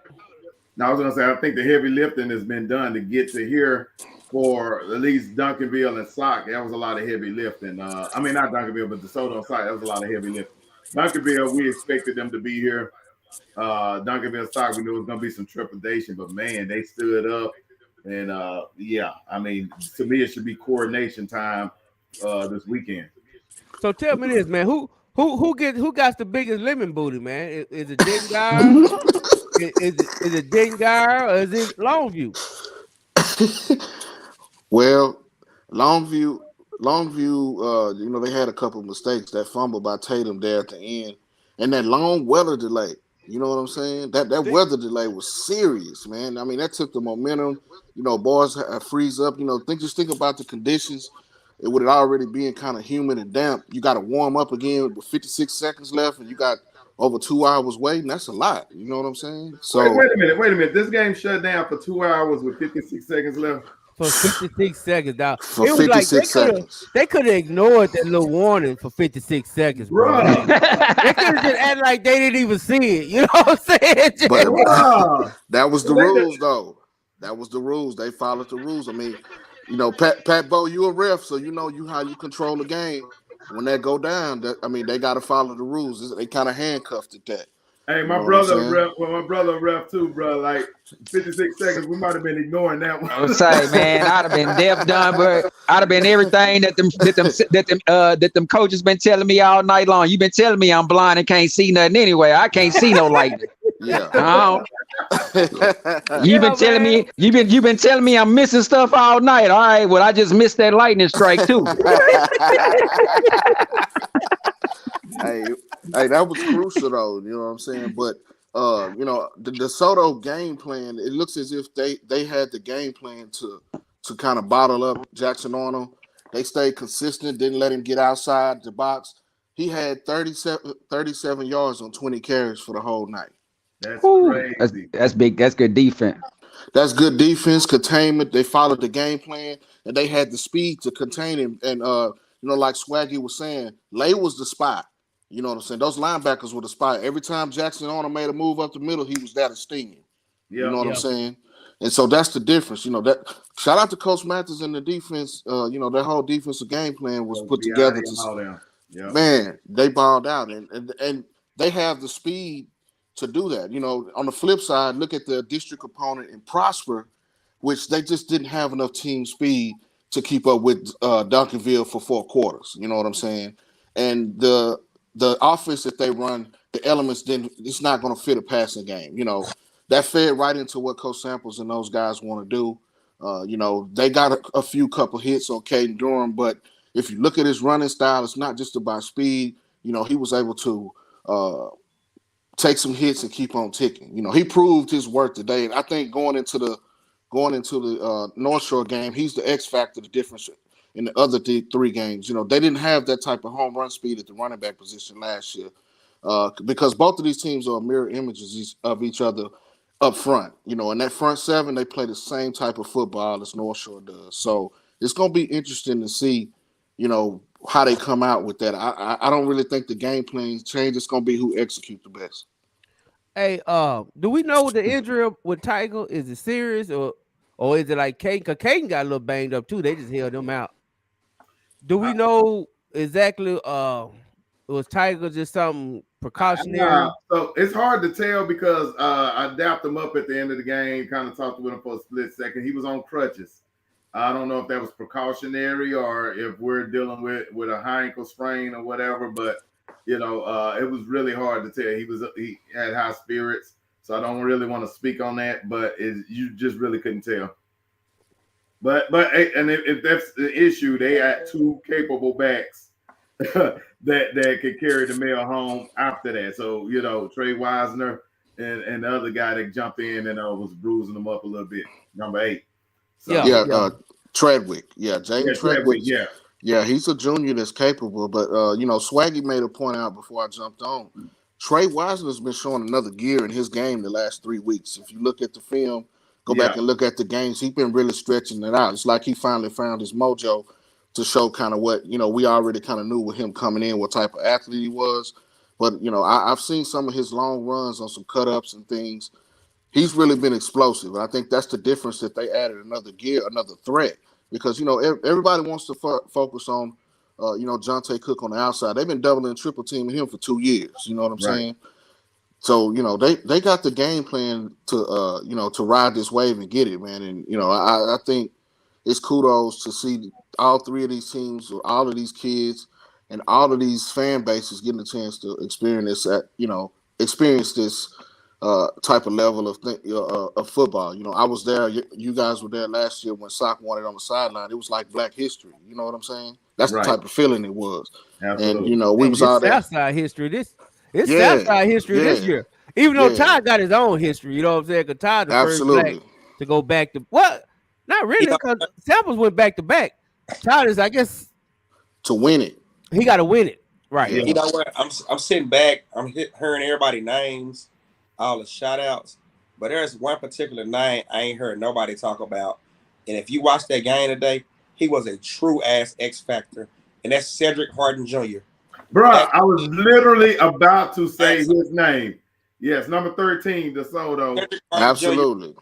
Now, I was gonna say, I think the heavy lifting has been done to get to here for at least Duncanville and Sock. That was a lot of heavy lifting. I mean, not Duncanville, but DeSoto and Sock. That was a lot of heavy lifting. Duncanville, we expected them to be here. Duncanville Sock, we knew it was gonna be some trepidation, but man, they stood up. And yeah, I mean, to me, it should be coordination time this weekend. So tell me this, man. Who got the biggest lemon booty, man? Is it Dengar? is it Dengar or is it Longview? Well, Longview, you know, they had a couple of mistakes. That fumble by Tatum there at the end, and that long weather delay. You know what I'm saying? That weather delay was serious, man. I mean, that took the momentum. You know, boys freeze up. You know, just think about the conditions. It would already being kind of humid and damp. You got to warm up again with 56 seconds left, and you got over 2 hours waiting. That's a lot. You know what I'm saying? So wait a minute. This game shut down for 2 hours with 56 seconds left. For 56 seconds, dog. For 56 seconds. They could have ignored that little warning for 56 seconds, bro. Like, they could have just acted like they didn't even see it. You know what I'm saying? But that was the rules, though. That was the rules. They followed the rules. I mean, you know, Pat Bo, you a ref, so you know how you control the game. When that go down, they got to follow the rules. They kind of handcuffed at that. Hey, my brother ref too, bro. Like 56 seconds, we might have been ignoring that one. I would say, man, I'd have been deaf, dumb, but I'd have been everything that them coaches been telling me all night long. You've been telling me I'm blind and can't see nothing anyway. I can't see no lightning. Yeah. You've been telling me I'm missing stuff all night. All right, well, I just missed that lightning strike too. Hey, that was crucial though. You know what I'm saying? But you know, the DeSoto game plan, it looks as if they had the game plan to kind of bottle up Jackson Arnold. They stayed consistent, didn't let him get outside the box. He had 37 yards on 20 carries for the whole night. That's crazy. That's big. That's good defense. That's good defense, containment. They followed the game plan, and they had the speed to contain him. And like Swaggy was saying, Lay was the spy. You know what I'm saying? Those linebackers were the spy. Every time Jackson Arnold made a move up the middle, he was there to sting him. You know what I'm saying? And so that's the difference. That shout out to Coach Mathis and the defense. Their whole defensive game plan was put together to. Man, they balled out, and they have the speed to do that. On the flip side, look at the district opponent in Prosper, which they just didn't have enough team speed to keep up with Duncanville for 4 quarters. You know what I'm saying? And the offense that they run, the elements it's not going to fit a passing game. That fed right into what Coach Samples and those guys want to do. They got a few couple hits on Caden Durham, but if you look at his running style, it's not just about speed. He was able to take some hits and keep on ticking. He proved his worth today, and I think going into the North Shore game, he's the X factor, the difference in the other 3 games. They didn't have that type of home run speed at the running back position last year because both of these teams are mirror images of each other up front. In that front 7, they play the same type of football as North Shore does. So it's going to be interesting to see, how they come out with that. I don't really think the game plans change. It's going to be who execute the best. Hey, do we know the injury with Tiger? Is it serious or is it like Caden? Because Caden got a little banged up too. They just held him out. Do we know exactly? Was Tiger just something precautionary? So it's hard to tell because I dapped him up at the end of the game, kind of talked with him for a split second. He was on crutches. I don't know if that was precautionary or if we're dealing with a high ankle sprain or whatever, but it was really hard to tell. He had high spirits, so I don't really want to speak on that, but you just really couldn't tell. But if that's the issue, they had 2 capable backs that could carry the mail home after that. So, Trey Wisner and the other guy that jumped in and was bruising them up a little bit, number 8. So, Treadwick. Yeah, James Treadwick. Yeah. Yeah, he's a junior that's capable. But, Swaggy made a point out before I jumped on. Trey Wisner's been showing another gear in his game the last 3 weeks. If you look at the film, go back and look at the games, he's been really stretching it out. It's like he finally found his mojo to show kind of what, we already kind of knew with him coming in, what type of athlete he was. But, I've seen some of his long runs on some cut-ups and things. He's really been explosive. I think that's the difference that they added another gear, another threat. Because, everybody wants to focus on, Jonte Cook on the outside. They've been doubling and triple teaming him for 2 years. You know what I'm saying? So, they got the game plan to ride this wave and get it, man. And, I think it's kudos to see all 3 of these teams, or all of these kids, and all of these fan bases getting a chance to experience this type of level of football. I was there. You guys were there last year when Sock won it on the sideline. It was like Black history. You know what I'm saying? That's the type of feeling it was. Absolutely. And we was all there. Southside history. Southside history this year. Even though Ty got his own history, you know what I'm saying? Because Ty the first Black to go back to what? Not really, because Samples went back to back. Ty is, I guess, to win it. He got to win it, right? Yeah. You know what? I'm sitting back. I'm hearing everybody's names, all the shout outs, but there's one particular name I ain't heard nobody talk about. And if you watch that game today, he was a true ass X factor, and that's Cedric Harden Jr. Bro, I was literally about to say his name. Yes, number 13, DeSoto. Absolutely.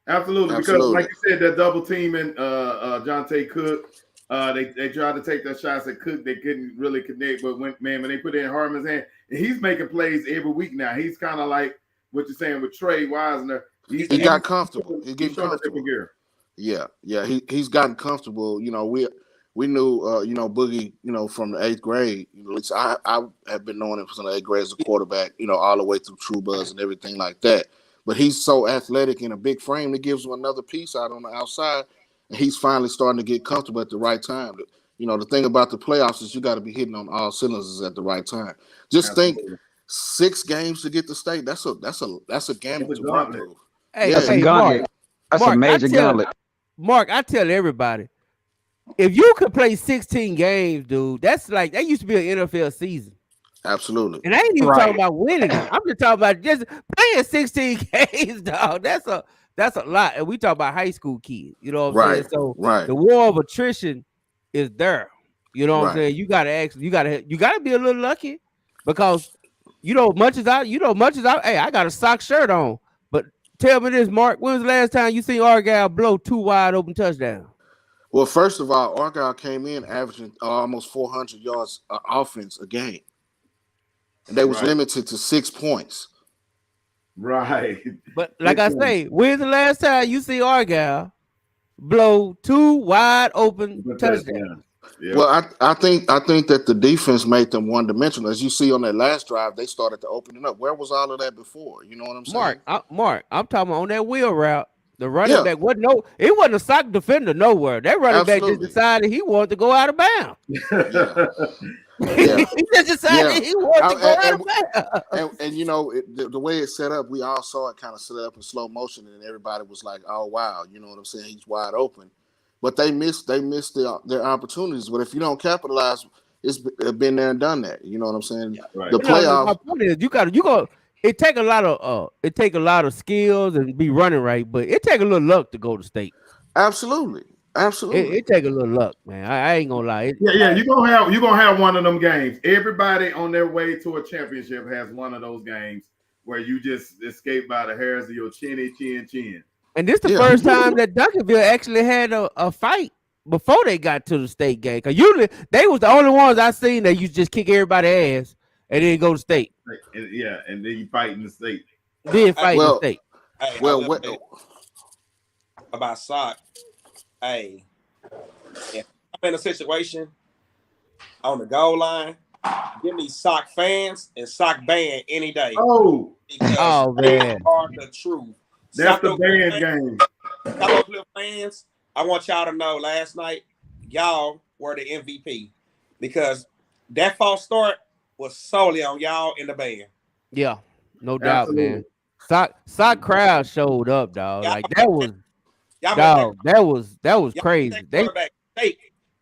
Absolutely. Because like you said, that double teaming Jonte Cook, they tried to take their shots at Cook. They couldn't really connect, but when they put it in Harmon's hand, and he's making plays every week now. He's kind of like what you're saying with Trey Wisner. He got comfortable. He get comfortable. Yeah. He's gotten comfortable. We knew, Boogie, from the 8th grade. At least I have been knowing him from the 8th grade as a quarterback, all the way through True Buzz and everything like that. But he's so athletic in a big frame that gives him another piece out on the outside. And he's finally starting to get comfortable at the right time. The thing about the playoffs is you got to be hitting on all cylinders at the right time. Just think 6 games to get to state. That's a gambit to run through. That's a gauntlet. That's a major gauntlet. Mark, I tell everybody, if you could play 16 games, dude, that used to be an NFL season. Absolutely. And I ain't even talking about winning. I'm just talking about just playing 16 games, dog. That's that's a lot. And we talk about high school kids. You know what I'm saying? So the war of attrition is there. You know what I'm saying? You gotta be a little lucky because much as I, hey, I got a sock shirt on. But tell me this, Mark, when was the last time you seen Argyle blow 2 wide open touchdowns? Well, first of all, Argyle came in averaging almost 400 yards offense a game. And they was limited to 6 points. Right. But like I say, when's the last time you see Argyle blow 2 wide open touchdowns? Yeah. Well, I think that the defense made them one-dimensional. As you see on that last drive, they started to open it up. Where was all of that before? You know what I'm saying? Mark, I'm talking on that wheel route. The running back it wasn't a sock defender nowhere. That running back just decided he wanted to go out of bounds. He just decided he wanted to go out of bounds. And the way it's set up, we all saw it kind of set up in slow motion, and everybody was like, "Oh wow," you know what I'm saying? He's wide open. But they missed their opportunities. But if you don't capitalize, it's been there and done that. You know what I'm saying? Yeah, right. The playoffs. My point is, you go. It take a lot of skills and be running right, but it take a little luck to go to state. Absolutely. It take a little luck, man. I ain't gonna lie. You gonna have one of them games. Everybody on their way to a championship has one of those games where you just escape by the hairs of your chin. And this the first time that Duncanville actually had a fight before they got to the state game. Because usually they was the only ones I seen that you just kick everybody's ass and then go to state. And then you fight in the state. Then fight in the state. Hey, about sock. Hey, if I'm in a situation on the goal line, give me sock fans and sock band any day. Oh man, are the truth. That's the band game. South Cliff fans, I want y'all to know last night, y'all were the MVP because that false start was solely on y'all in the band. Yeah, no doubt, man. Sock crowd showed up, dog. Like that was crazy. They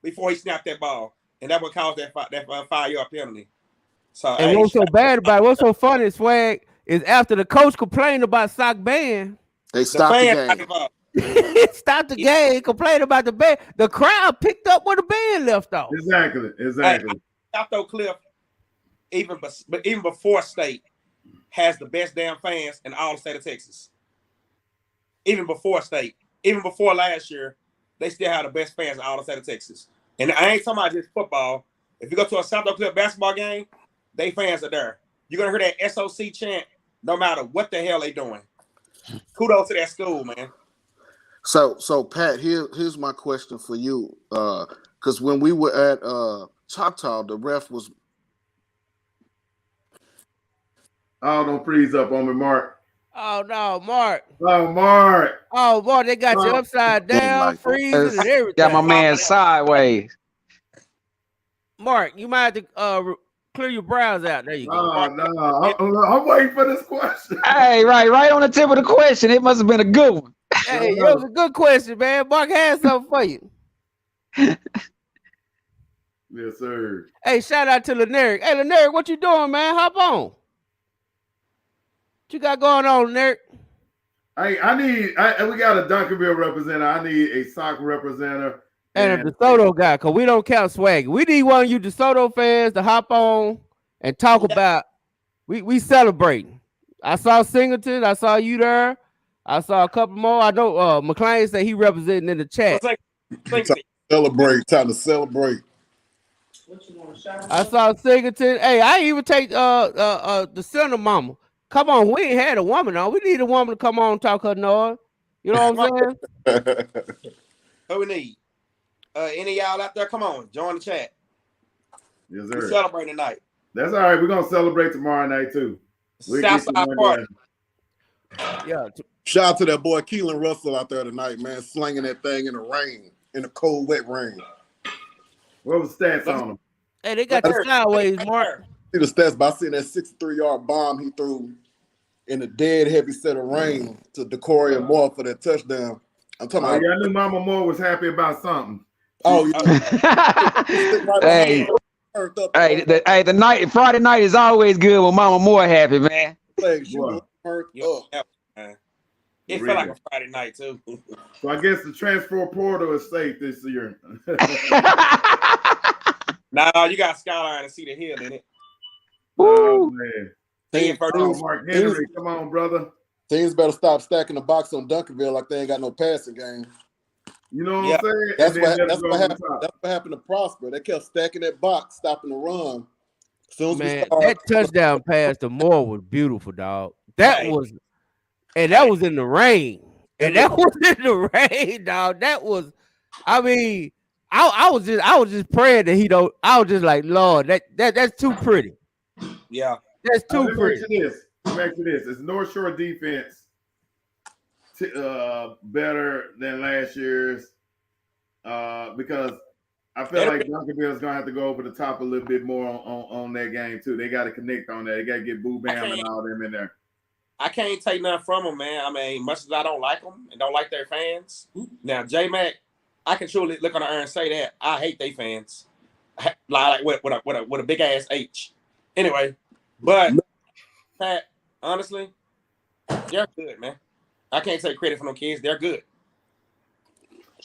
before he snapped that ball, and that would cause that 5-yard penalty. So and what's so bad about it, what's so funny, Swag, is after the coach complained about sock band, they stopped the game. Stopped the game, complained about the band. The crowd picked up where the band left off. Exactly. South Cliff, even before state, has the best damn fans in all the state of Texas. Even before state, even before last year, they still have the best fans in all the state of Texas. And I ain't talking about just football. If you go to a South Cliff basketball game, they fans are there. You're gonna hear that SOC chant no matter what the hell they doing. Kudos to that school, man. So Pat, here's my question for you. Because when we were at Choctaw, the ref was. Oh, don't freeze up on me, Mark. Oh no, Mark. Oh, boy, they got you upside down, freezing and everything. Got my man sideways. Mark, you might have to clear your brows out. There you go. Oh, no. I'm waiting for this question. Hey, right on the tip of the question. It must have been a good one. Hey, it was a good question, man. Mark had something for you. Yes, sir. Hey, shout out to Leneric. Hey, Leneric, what you doing, man? Hop on. What you got going on, Leneric? Hey, we got a Duncanville representative. I need a sock representative. And a DeSoto guy, because we don't count swag. We need one of you DeSoto fans to hop on and talk about. We celebrating. I saw Singleton. I saw you there. I saw a couple more. I know McLean said he representing in the chat. Time to celebrate. I saw Singleton. Hey, I even take the center mama. Come on, we ain't had a woman on. We need a woman to come on and talk her noise. You know what I'm saying? Who we need? Any of y'all out there, come on, join the chat. Yes, sir. We're celebrating tonight. That's all right. We're gonna celebrate tomorrow night too. Southside party. Yeah. Shout out to that boy Keelan Russell out there tonight, man, slinging that thing in the rain, in the cold, wet rain. What was the stats on him? Hey, they got the sideways, Mark. See the stats, but I seen that 63-yard bomb he threw in a dead heavy set of rain to Decoria Moore for that touchdown. I'm talking about. Yeah, I knew Mama Moore was happy about something. Oh, yeah. Hey, the night, Friday night is always good when Mama Moore happy, man. Yeah, It felt like a Friday night too. So I guess the transfer portal is safe this year. Nah, you got Skyline and Cedar Hill in it. Oh man. Mark Henry, come on, brother. Teams better stop stacking the box on Duncanville like they ain't got no passing game. You know what I'm saying? That's what happened. That's what happened to Prosper. They kept stacking that box, stopping the run. Man, that touchdown pass to Moore was beautiful, dog. That was in the rain. And that was in the rain, dog. That was, I mean, I was just praying that he don't. I was just like, Lord, that's too pretty. Yeah, that's too pretty. Let me ask you this: is North Shore defense better than last year's? Because I feel like Duncanville is gonna have to go over the top a little bit more on that game too. They got to connect on that. They got to get Boo Bam and all them in there. I can't take nothing from them, man. I mean, much as I don't like them and don't like their fans, now J-Mac, I can truly look on the iron and say that I hate their fans, like with a big ass H. Anyway, but Pat, honestly, they're good, man. I can't take credit for them kids. They're good.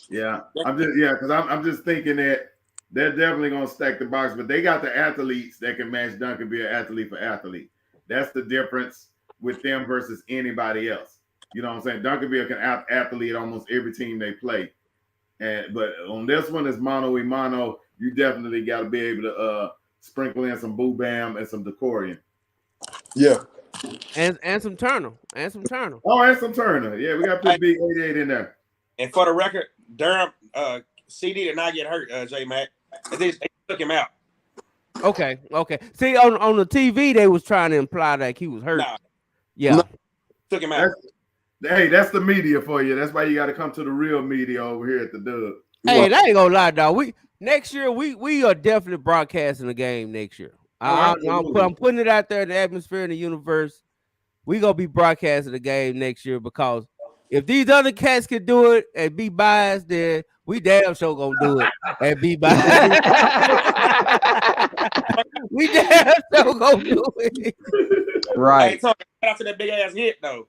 Yeah, because I'm just thinking that they're definitely gonna stack the box, but they got the athletes that can match Duncanville athlete for athlete. That's the difference with them versus anybody else. You know what I'm saying? Duncanville can athlete almost every team they play, but on this one is mano a mano. You definitely got to be able to sprinkle in some Boo Bam and some Decorian. Yeah, and some Turner, Oh, and some Turner. Yeah, we got to put big 88 in there. And for the record, Durham CD did not get hurt, J-Mac. They took him out. Okay. See, on the TV, they was trying to imply that he was hurt. Nah. Yeah. Took him out. That's the media for you. That's why you got to come to the real media over here at the Dub. Hey, I ain't gonna lie, dog. Next year we are definitely broadcasting the game next year. I'm putting it out there in the atmosphere in the universe. We gonna be broadcasting the game next year because if these other cats can do it and be biased, then we damn sure gonna do it and be biased. We damn sure gonna do it. Right. Hey, talking out to that big ass hit though.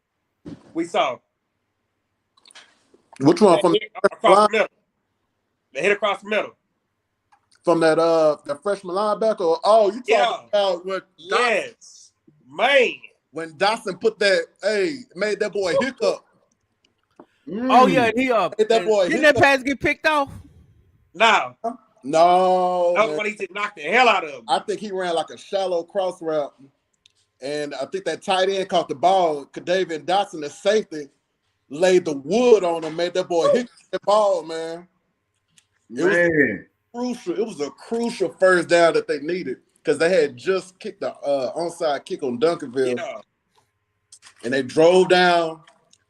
We saw. Which one from across the middle? They hit across the middle. From that freshman linebacker? Oh, you talking about what? Yes, man. When Dawson put that, made that boy hiccup. Oh yeah, he hit that boy. Didn't that pass get picked off? No. That was when he just knocked the hell out of him. I think he ran like a shallow cross route, and I think that tight end caught the ball. Kadavian Dotson, the safety, laid the wood on him, made that boy hit the ball, man. It was a crucial first down that they needed because they had just kicked the onside kick on Duncanville, and they drove down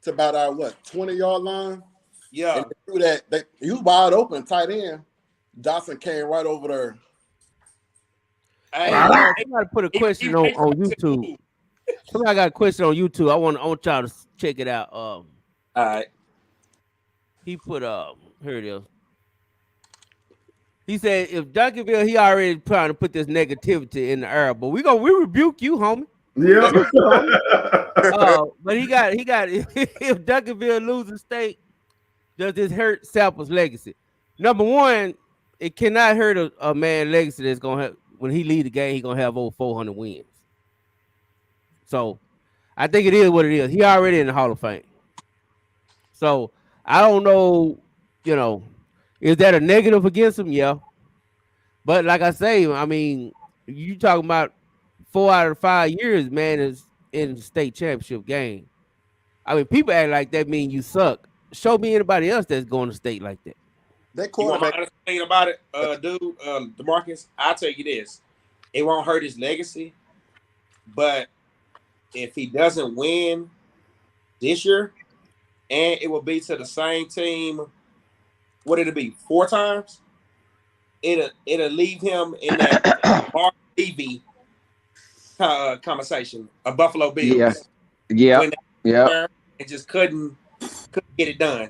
to about our 20-yard line. Yeah, and they threw that. He was wide open, tight end. Dawson came right over there. Hey, somebody put a question on YouTube. Somebody got a question on YouTube. I want y'all to check it out. All right. He put here it is. He said if Duncanville, he already trying to put this negativity in the air, but we rebuke you, homie. Yeah. But he got if Duncanville loses state, does this hurt Sapple's legacy? Number one, it cannot hurt a man legacy that's gonna have when he lead the game, he's gonna have over 400 wins. So I think it is what it is. He already in the Hall of Fame. So I don't know, is that a negative against him? Yeah. But like I say, I mean, you talking about 4 out of 5 years, man, is in the state championship game. I mean, people act like that mean you suck. Show me anybody else that's going to state like that. That quarterback. You want my honest opinion about it, dude, DeMarcus? I'll tell you this. It won't hurt his legacy, but if he doesn't win this year, and it will be to the same team, what it'll be 4 times, it'll leave him in that Mark Levy conversation of Buffalo Bills. Yeah. And just couldn't get it done.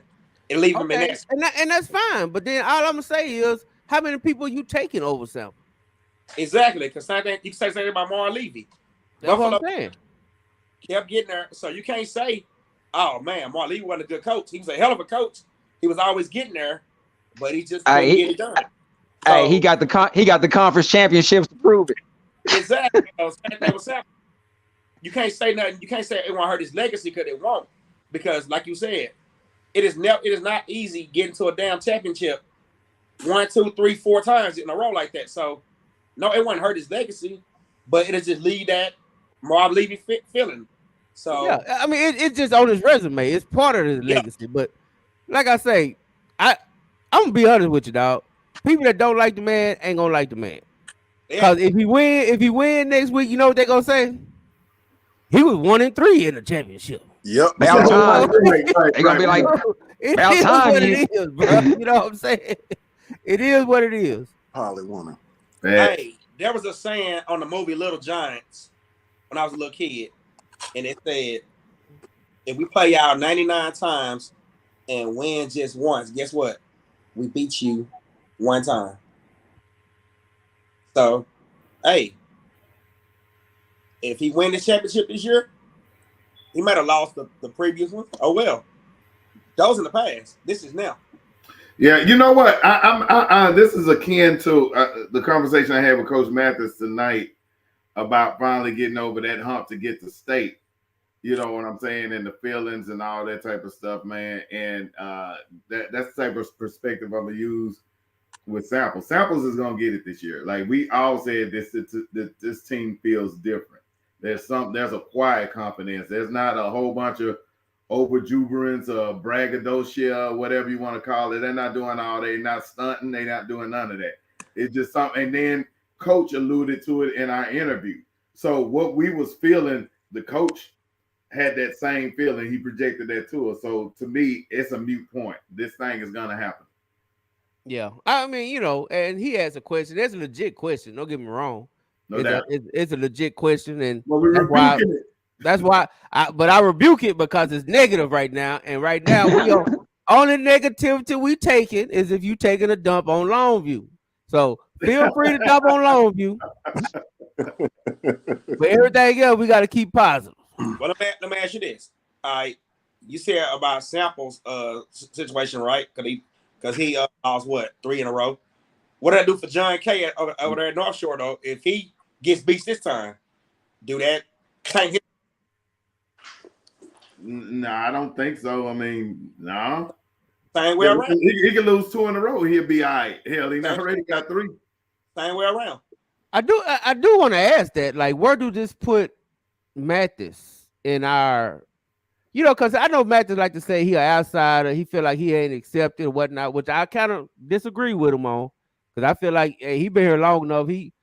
It'll leave him in there. And that's fine. But then all I'm gonna say is, how many people you taking over Sample? Exactly, because you can say something about Mark Levy. That's what I'm saying. Kept getting there, so you can't say, Oh man, Mark Levy wasn't a good coach. He was a hell of a coach. He was always getting there, but he just couldn't get it done. Hey, he got the conference championships to prove it. Exactly. Same thing with Sample. You can't say nothing. You can't say it won't hurt his legacy because it won't. Because, like you said, it is not easy getting to a damn championship 1, 2, 3, 4 times in a row like that. So, no, it won't hurt his legacy, but it'll just leave that Marv Levy feeling. So, yeah, I mean, it's just on his resume. It's part of his legacy. But like I say, I'm gonna be honest with you, dog. People that don't like the man ain't gonna like the man. Because if he win next week, you know what they're gonna say? He was 1-3 in the championship. Yep. About time. They're gonna be like, it about is time. What it is, bro. You know what I'm saying? It is what it is. Probably woman. Hey, there was a saying on the movie Little Giants when I was a little kid, and it said, if we play y'all 99 times and win just once, guess what? We beat you 1 time. So, hey, if he win the championship this year, he might have lost the previous one. Oh well, those in the past. This is now. Yeah, you know what? I this is akin to the conversation I had with Coach Mathis tonight about finally getting over that hump to get to state. You know what I'm saying? And the feelings and all that type of stuff, man. And that's the type of perspective I'm gonna use with Samples. Samples is gonna get it this year. Like we all said, this team feels different. There's a quiet confidence. There's not a whole bunch of overjuberance or braggadocio, whatever you want to call it. They're not doing all. They're not stunting. They're not doing none of that. It's just something. And then Coach alluded to it in our interview. So what we was feeling, the coach had that same feeling. He projected that to us. So to me, it's a moot point. This thing is gonna happen. Yeah, I mean, you know, and he has a question. That's a legit question. Don't get me wrong. No doubt. It's a legit question, and well, we're rebuking it. That's why I rebuke it because it's negative right now. And right now, we are only negativity we taking is if you taking a dump on Longview. So feel free to dump on Longview. But everything else, we got to keep positive. Well, let me ask you this. You said about Samples situation, right? Because he lost what 3 in a row. What did I do for John K over there at North Shore though? If he gets beat this time, do that? Can't hit. No, I don't think so. I mean, no. Same way around. He can lose 2 in a row. He'll be all right. Hell, he already got 3. Same way around. I do want to ask that. Like, where do this put Mathis in our? You know, because I know Mathis like to say he an outsider. He feel like he ain't accepted or whatnot, which I kind of disagree with him on. Because I feel like he been here long enough. He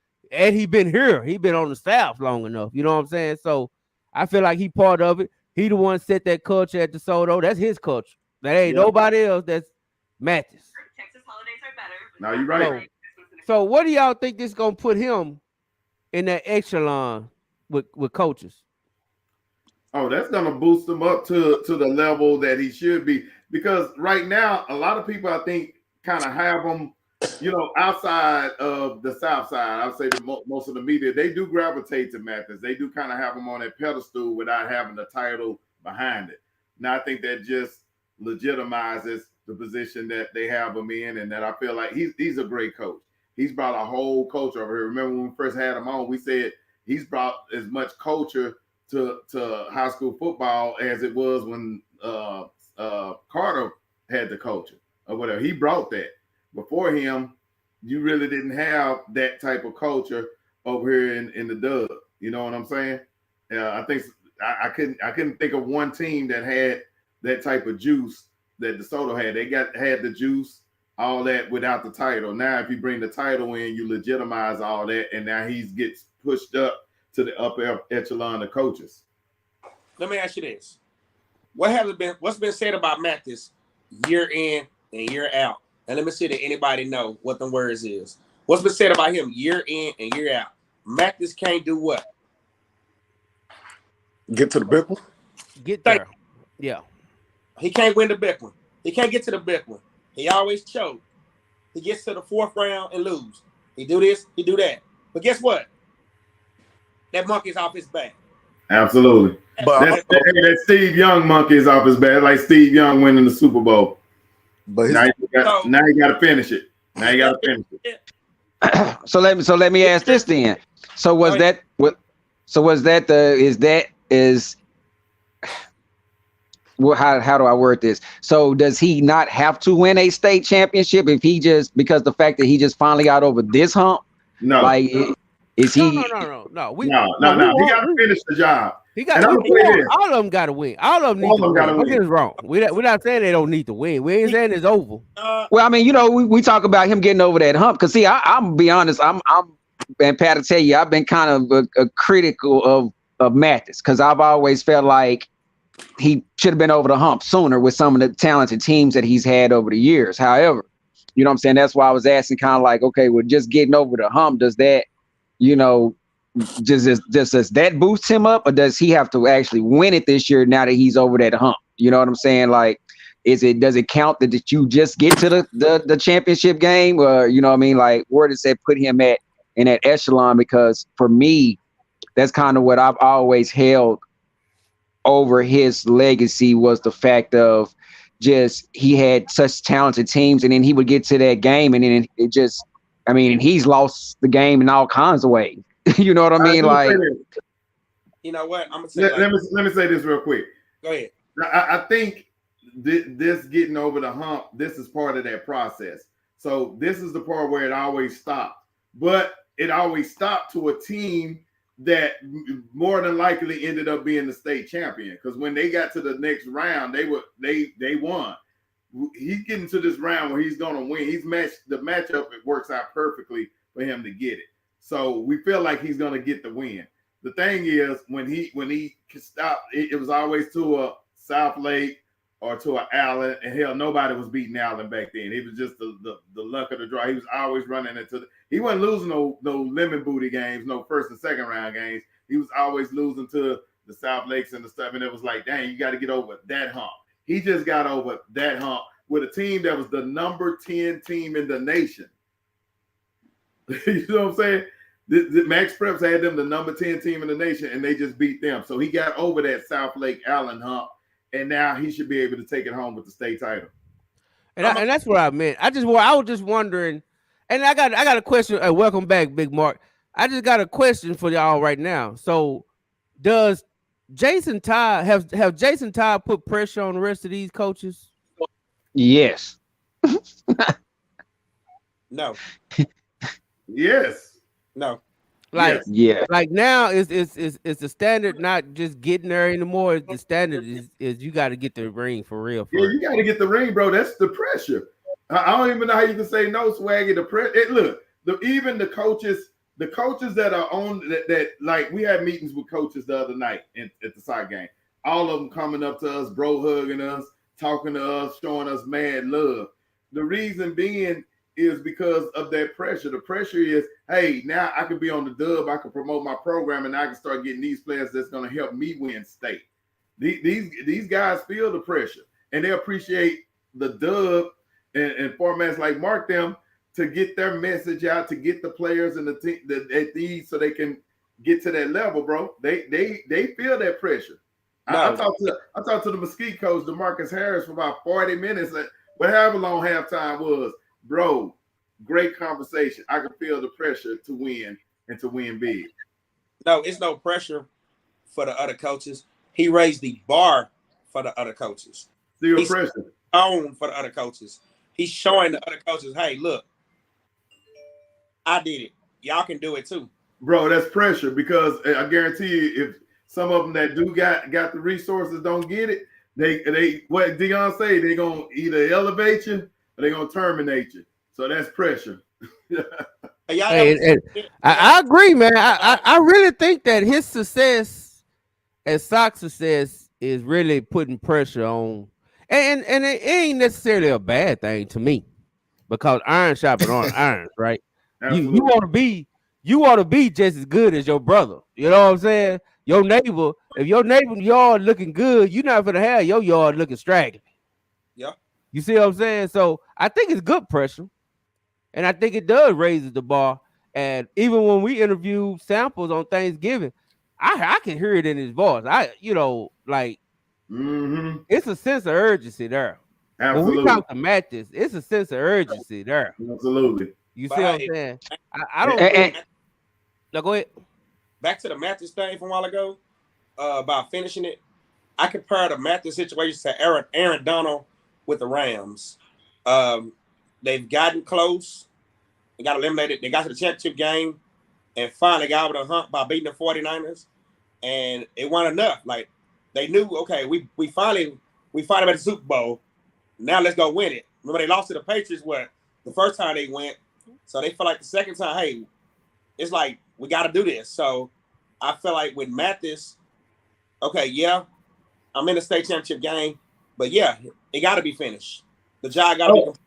been here. He been on the staff long enough. You know what I'm saying? So I feel like he part of it. He the one set that culture at DeSoto. That's his culture. That ain't nobody else. That's Mathis. Texas holidays are better. No, you're right. So what do y'all think this gonna put him in that echelon with coaches? Oh, that's gonna boost him up to the level that he should be. Because right now, a lot of people I think kind of have him, you know, outside of the South Side. I'd say most of the media, they do gravitate to Mathis. They do kind of have him on that pedestal without having the title behind it. Now I think that just legitimizes the position that they have him in, and that I feel like he's a great coach. He's brought a whole culture over here. Remember when we first had him on, we said he's brought as much culture to high school football as it was when Carter had the culture or whatever. He brought that. Before him, you really didn't have that type of culture over here in the Dub. You know what I'm saying? I think I couldn't think of one team that had that type of juice that DeSoto had. They had the juice, all that without the title. Now, if you bring the title in, you legitimize all that, and now he gets pushed up to the upper echelon of coaches. Let me ask you this: what's been said about Mathis year in and year out? And let me see that anybody know what the words is. What's been said about him year in and year out? Mathis can't do what? Get to the big one. Get there. Yeah. He can't win the big one. He can't get to the big one. He always choke. He gets to the 4th round and lose. He do this, he do that. But guess what? That monkey's off his back. Absolutely. But That Steve Young monkey is off his back, like Steve Young winning the Super Bowl. but Now you got to finish it. Now you got to finish it. So let me ask this then. So was that what? So was that well, how do I word this? So does he not have to win a state championship if he just because the fact that he just finally got over this hump? No. Like is he? No. He got to finish the job. All of them got to win. All of them need to win. What is wrong? We're not saying they don't need to win. We ain't saying it's over. Well, I mean, we talk about him getting over that hump because see, I'm gonna be honest. I'm and Pat to tell you, I've been kind of a critical of Mathis because I've always felt like he should have been over the hump sooner with some of the talented teams that he's had over the years. However, you know what I'm saying? That's why I was asking kind of like, okay, well, just getting over the hump, does that, does that boost him up or does he have to actually win it this year now that he's over that hump? You know what I'm saying? Like, does it count that you just get to the championship game or, you know what I mean? Like, where does that put him at in that echelon? Because for me, that's kind of what I've always held over his legacy was the fact of just he had such talented teams and then he would get to that game and then it just, I mean, and he's lost the game in all kinds of ways. You know what I mean? Like, you know what? I'm gonna say let me say this real quick. Go ahead. I think this getting over the hump, this is part of that process. So this is the part where it always stopped, but it always stopped to a team that more than likely ended up being the state champion because when they got to the next round, they won. He's getting to this round where he's going to win. The matchup. It works out perfectly for him to get it. So we feel like he's going to get the win. The thing is, when he stopped, it was always to a South Lake or to an Allen, and hell, nobody was beating Allen back then. It was just the luck of the draw. He was always running into he wasn't losing no lemon booty games, no first and second round games. He was always losing to the South Lakes and the stuff, and it was like, dang, you got to get over that hump. He just got over that hump with a team that was the number 10 team in the nation. You know what I'm saying? The Max Preps had them the number 10 team in the nation, and they just beat them. So he got over that South Lake Allen hump, and now he should be able to take it home with the state title. And that's what I meant. I was just wondering, and I got a question. Welcome back, Big Mark. I just got a question for y'all right now. So, does Jason Todd have Jason Todd put pressure on the rest of these coaches? Yes. No. Yes. No. Like, yeah. Like now is the standard not just getting there anymore. The standard is you got to get the ring for real. Yeah, you got to get the ring, bro. That's the pressure. I don't even know how you can say no, Swaggy. The pressure. Look, even the coaches that are on that like we had meetings with coaches the other night at the side game. All of them coming up to us, bro, hugging us, talking to us, showing us mad love. The reason being is because of that pressure. The pressure is, hey, now I can be on the dub, I can promote my program, and I can start getting these players that's going to help me win state. These guys feel the pressure, and they appreciate the dub and formats like Mark them to get their message out, to get the players and the team at these so they can get to that level, bro. They feel that pressure. No. I talked to the Mesquite coach, DeMarcus Harris, for about 40 minutes, however long halftime was. Bro, great conversation. I can feel the pressure to win and to win big. No, it's no pressure for the other coaches. He raised the bar for the other coaches. Still pressure. On for the other coaches. He's showing the other coaches, hey, look, I did it. Y'all can do it too. Bro, that's pressure because I guarantee you, if some of them that do got the resources don't get it, they what Deion say, they gonna either elevate you or they gonna terminate you. So that's pressure. I agree, man. I really think that his success and Sock's success is really putting pressure on, and it ain't necessarily a bad thing to me because iron sharpens on irons, right? You want to be just as good as your brother. You know what I'm saying? Your neighbor, if your neighbor yard looking good, you're not gonna have your yard looking straggly. Yeah. You see what I'm saying? So I think it's good pressure, and I think it does raise the bar. And even when we interview samples on Thanksgiving, I can hear it in his voice. Like it's a sense of urgency there. When we Absolutely. talk to Mathis, it's a sense of urgency there. Absolutely. You But see what hey, I'm saying? I don't And- think. No, go ahead. back to the Mathis thing from a while ago about finishing it. I compare the Mathis situation to Aaron Donald with the Rams. They've gotten close. They got eliminated. They got to the championship game and finally got over the hump by beating the 49ers. And it wasn't enough. Like they knew, okay, we finally made the Super Bowl. Now let's go win it. Remember they lost to the Patriots the first time they went. So they felt like the second time, hey, it's like we got to do this. So I feel like with Mathis, okay, yeah, I'm in the state championship game, but yeah, it got to be finished. The job got to be complete.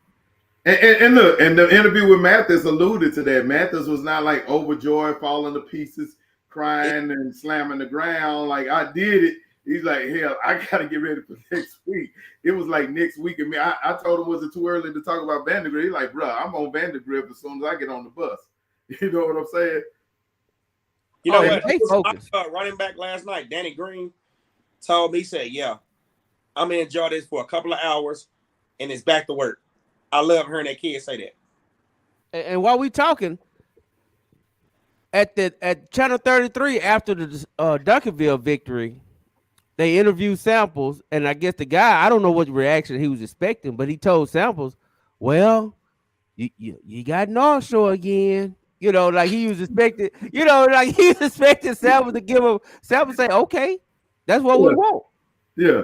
And look, and the interview with Mathis alluded to that. Mathis was not like overjoyed, falling to pieces, crying and slamming the ground. Like, I did it. He's like, hell, I got to get ready for next week. It was like next week. And I told him, was it too early to talk about Vandergrift? He's like, bro, I'm on Vandergrift as soon as I get on the bus. You know what I'm saying? You know Oh, they focus. running back last night, Danny Green, told me, he said, yeah, I'm going to enjoy this for a couple of hours, and it's back to work. I love hearing that kid say that. And while we talking, at Channel 33 after the Duncanville victory, they interviewed Samples, and I guess the guy, I don't know what reaction he was expecting, but he told Samples, well, you got North Shore again. You know, like he was expecting, Samples to give him, Samples say, okay, that's what we want. Yeah.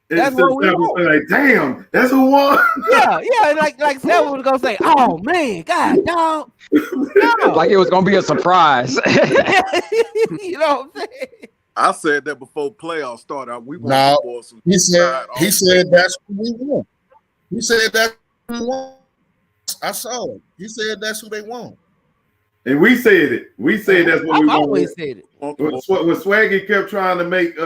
That's what we want. Like, damn, that's who won. Yeah, like Samples was gonna say, oh man, God, dog. No. Like it was gonna be a surprise. You know what I'm saying? I said that before playoffs started. We want No, the boys from he said inside that's who we want. He said that's who we want. I saw it. He said that's who they want. And we said it. We said that's what we I've want. always said it. When Swaggy kept trying to make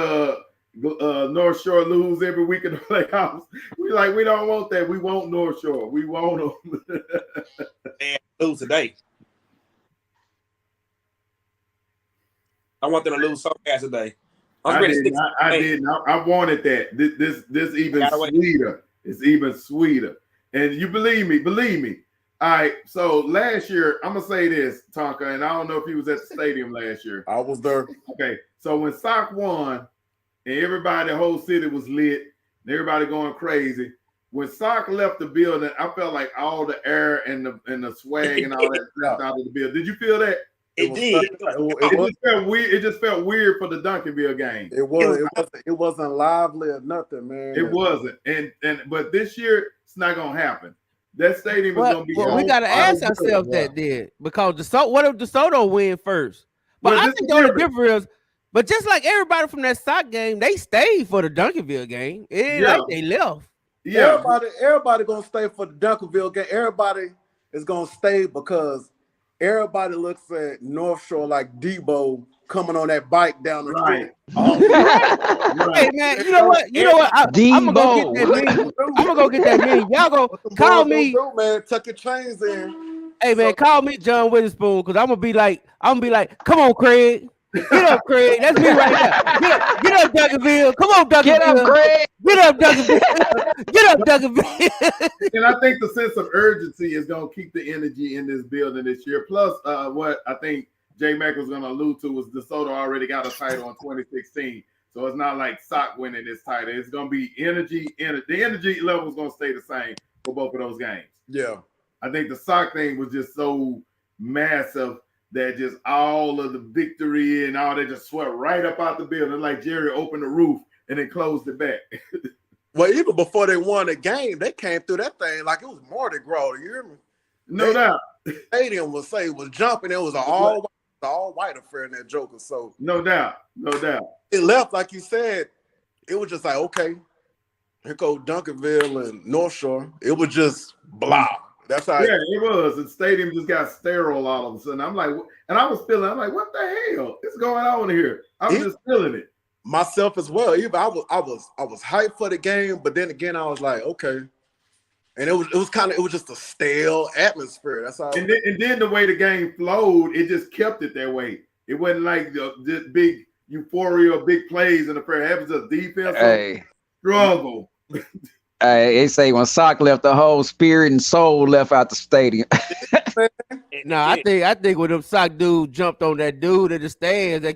North Shore lose every week in the playoffs, we don't want that. We want North Shore. We want them. And lose today. I want them to lose so fast today. I wanted that. This even sweeter. It's even sweeter. And you believe me. All right. So last year, I'm gonna say this, Tonka, and I don't know if he was at the stadium last year. I was there. Okay. So when Sock won, and everybody, the whole city was lit, and everybody going crazy. When Sock left the building, I felt like all the air and the swag and all that left out of the building. Did you feel that? It did. It just felt weird for the Duncanville game. It wasn't lively or nothing, man. It wasn't. But this year it's not gonna happen. That stadium is gonna be. Well, we gotta ask ourselves that then, because what if DeSoto win first? But I think the only difference is, but just like everybody from that Sock game, they stayed for the Duncanville game. It ain't like they left. Yeah, everybody gonna stay for the Duncanville game. Everybody is gonna stay because everybody looks at North Shore like Debo coming on that bike down the street. Hey man, you know what? I'm gonna go get that meme. Y'all go call me, man. Tuck your chains in. Hey man, call me John Witherspoon, because I'm gonna be like, come on, Craig. Get up, Craig. That's me right now. Get up, Duncanville. Come on, Duncanville. Get up, Craig. Get up, Duncanville. Get up, Duncanville. And I think the sense of urgency is going to keep the energy in this building this year. Plus, what I think J Mac was going to allude to was DeSoto already got a title in 2016. So it's not like Sock winning this title. It's going to be energy. The energy level is going to stay the same for both of those games. Yeah. I think the Sock thing was just so massive that just all of the victory and all that just swept right up out the building, like Jerry opened the roof and then closed it back. Well, even before they won the game, they came through that thing like it was Mardi Gras. You hear me? No doubt. The stadium was jumping. It was an all white affair in that Joker. So no doubt. It left, like you said, it was just like, okay, here go Duncanville and North Shore. It was just blah. That's how. Yeah, it was. The stadium just got sterile all of a sudden. I'm like, and I was feeling. I'm like, what the hell is going on here? I was just feeling it myself as well. Even I was hyped for the game, but then again, I was like, okay. And it was just a stale atmosphere. That's how. And then the way the game flowed, it just kept it that way. It wasn't like this big euphoria of big plays and the prayer happens to defense Hey, struggle. they say when Sock left, the whole spirit and soul left out the stadium. No, I think when them Sock dudes jumped on that dude in the stands,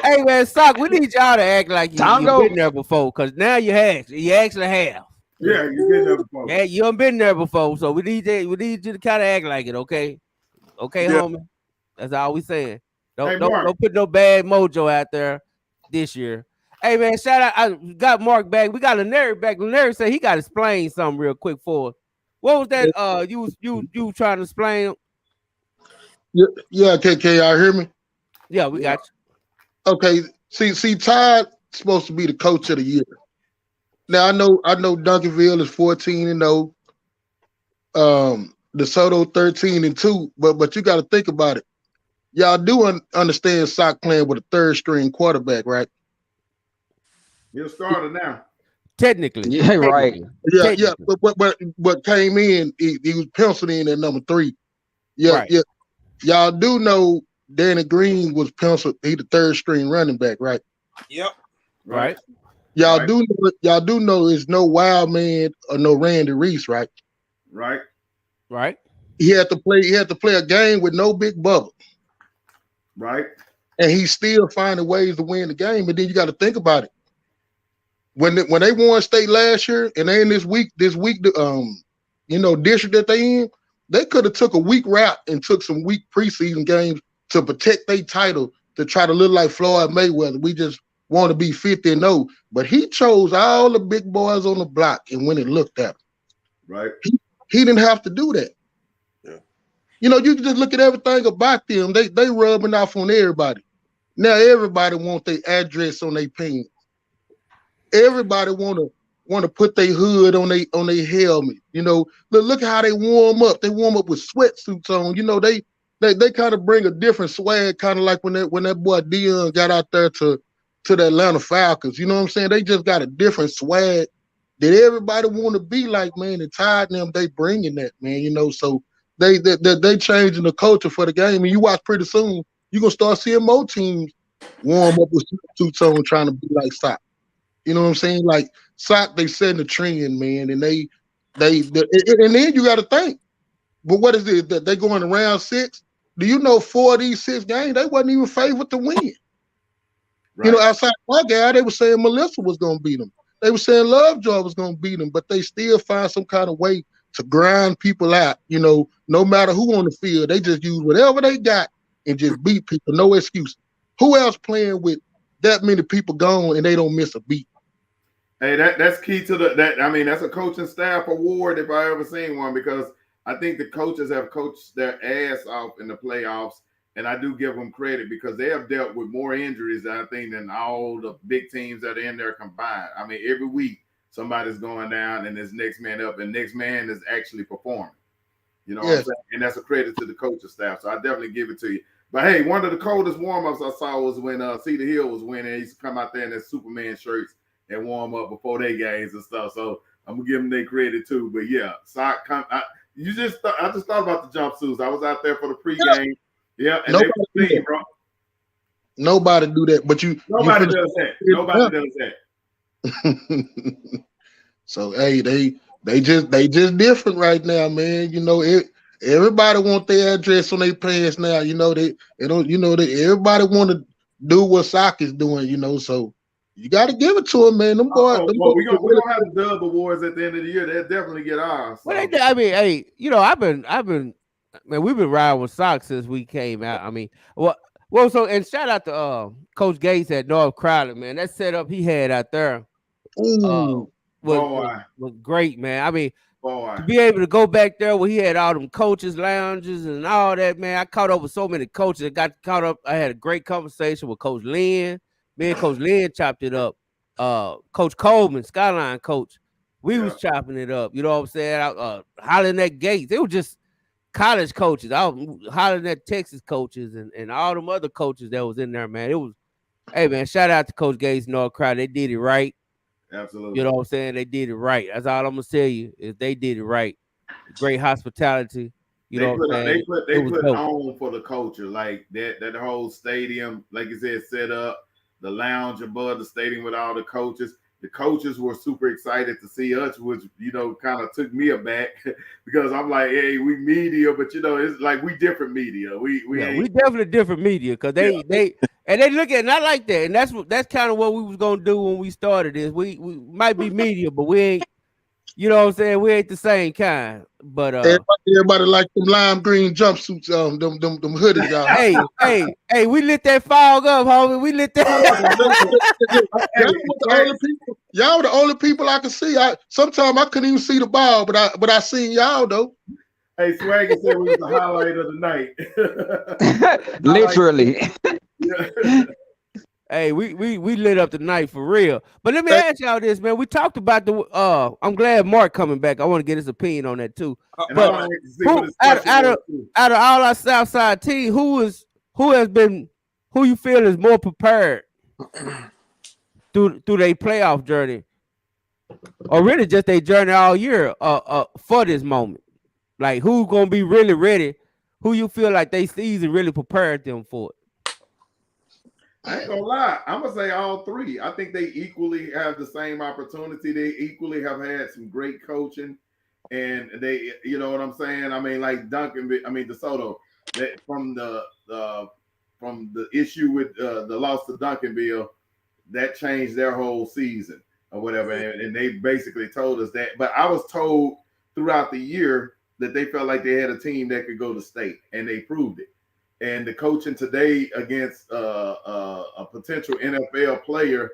hey man, Sock, we need y'all to act like you've been there before, because now you actually have. Yeah, you've been there before. Yeah, you haven't been there before, so we need you to kind of act like it, okay? Okay, homie. That's all we saying. Don't put no bad mojo out there this year. Hey man, shout out! I got Mark back. We got Laneri back. Laneri said he got to explain something real quick for us. What was that? You trying to explain? Yeah. Can y'all hear me? Yeah, we got you. Okay. See, Todd supposed to be the coach of the year. Now I know Duncanville is 14-0. DeSoto 13-2. But you got to think about it. Y'all do understand Sock playing with a third string quarterback, right? He'll start now. Technically. Yeah, right. Yeah. But came in, he was penciled in at number 3. Yeah, right. Yeah. Y'all do know Danny Green was penciled. He the third string running back, right? Yep. Right. Y'all do know there's no Wild Man or no Randy Reese, right? Right. Right. He had to play a game with no Big Bubba. Right. And he's still finding ways to win the game. And then you got to think about it. When they won state last year, and they in this week, district that they in, they could have took a weak route and took some weak preseason games to protect their title to try to look like Floyd Mayweather. We just want to be 50-0, but he chose all the big boys on the block and went and looked at them. Right. He didn't have to do that. Yeah. You can just look at everything about them. They rubbing off on everybody. Now everybody want their address on their pants. Everybody want to put their hood on their helmet. Look how they warm up. They warm up with sweatsuits on. They kind of bring a different swag, kind of like when that boy Dion got out there to the Atlanta Falcons. You know what I'm saying? They just got a different swag that everybody want to be like, man. And Todd and them, they bringing that, man. So they changing the culture for the game. And you watch pretty soon, you're gonna start seeing more teams warm up with sweatsuits on, trying to be like Sock. You know what I'm saying? Like Sock, they setting the trend, man, and they and then you got to think. But what is it that they going to round 6? Do you know 4 of these 6 games they wasn't even favored to win? Right. Outside my guy, they were saying Melissa was going to beat them. They were saying Lovejoy was going to beat them, but they still find some kind of way to grind people out. No matter who on the field, they just use whatever they got and just beat people. No excuse. Who else playing with that many people gone and they don't miss a beat? Hey, that's key to that's a coaching staff award if I ever seen one, because I think the coaches have coached their ass off in the playoffs, and I do give them credit because they have dealt with more injuries, I think, than all the big teams that are in there combined. I mean, every week somebody's going down and there's next man up, and next man is actually performing. What I'm saying? And that's a credit to the coaching staff. So I definitely give it to you. But hey, one of the coldest warm-ups I saw was when Cedar Hill was winning. He used to come out there in their Superman shirts and warm up before their games and stuff. So I'm gonna give them their credit too. But yeah, Sock, I just thought about the jumpsuits. I was out there for the pregame. Yeah, and nobody they were clean, bro. Nobody do that, but nobody does that. Nobody does that. So hey, they just different right now, man. Everybody want their address on their pants now. They don't. Everybody want to do what Sock is doing. So. You got to give it to him, man. Them boys. We're gonna have the Dub Awards at the end of the year. They'll definitely get ours. So. Well, I mean, hey, I've been, man, we've been riding with Sock since we came out. I mean, so and shout out to Coach Gates at North Crowder, man. That setup he had out there was great, man. I mean, to be able to go back there where he had all them coaches lounges and all that, man. I caught up with so many coaches. I got caught up. I had a great conversation with Coach Lynn. Me and Coach Lynn chopped it up. Coach Coleman, Skyline coach, we was chopping it up. You know what I'm saying? Hollering at Gates. It was just college coaches. I was hollering at Texas coaches and all them other coaches that was in there, man. It was, hey, man, shout out to Coach Gates, North Crowd. They did it right. Absolutely. You know what I'm saying? They did it right. That's all I'm going to tell you is they did it right. Great hospitality. You know what I'm saying? They put on for the culture, like that whole stadium, like you said, set up the lounge above the stadium with all the coaches. The coaches were super excited to see us, which, you know, kind of took me aback because I'm like, hey, we media, but you know, it's like we different media. We definitely different media because they look at it not like that, and that's kind of what we was gonna do when we started this. We might be media, but we ain't. You know what I'm saying? We ain't the same kind. But everybody like them lime green jumpsuits, them hoodies out. Hey, we lit that fog up, homie. We lit that. Y'all were the only people I could see. Sometimes I couldn't even see the ball, but I seen y'all though. Hey, Swaggy said we was the highlight of the night. Literally. Hey, we lit up the night for real. But let me ask y'all this, man. We talked about I'm glad Mark coming back. I want to get his opinion on that too. But out of all our Southside team, who you feel is more prepared through their playoff journey, or really just their journey all year for this moment? Like, who's gonna be really ready? Who you feel like they season really prepared them for it? I ain't gonna lie. I'm gonna say all three. I think they equally have the same opportunity. They equally have had some great coaching, and they, you know what I'm saying. I mean, like DeSoto, that from the issue with the loss to Duncanville, that changed their whole season or whatever. And they basically told us that. But I was told throughout the year that they felt like they had a team that could go to state, and they proved it. And the coaching today against a potential NFL player,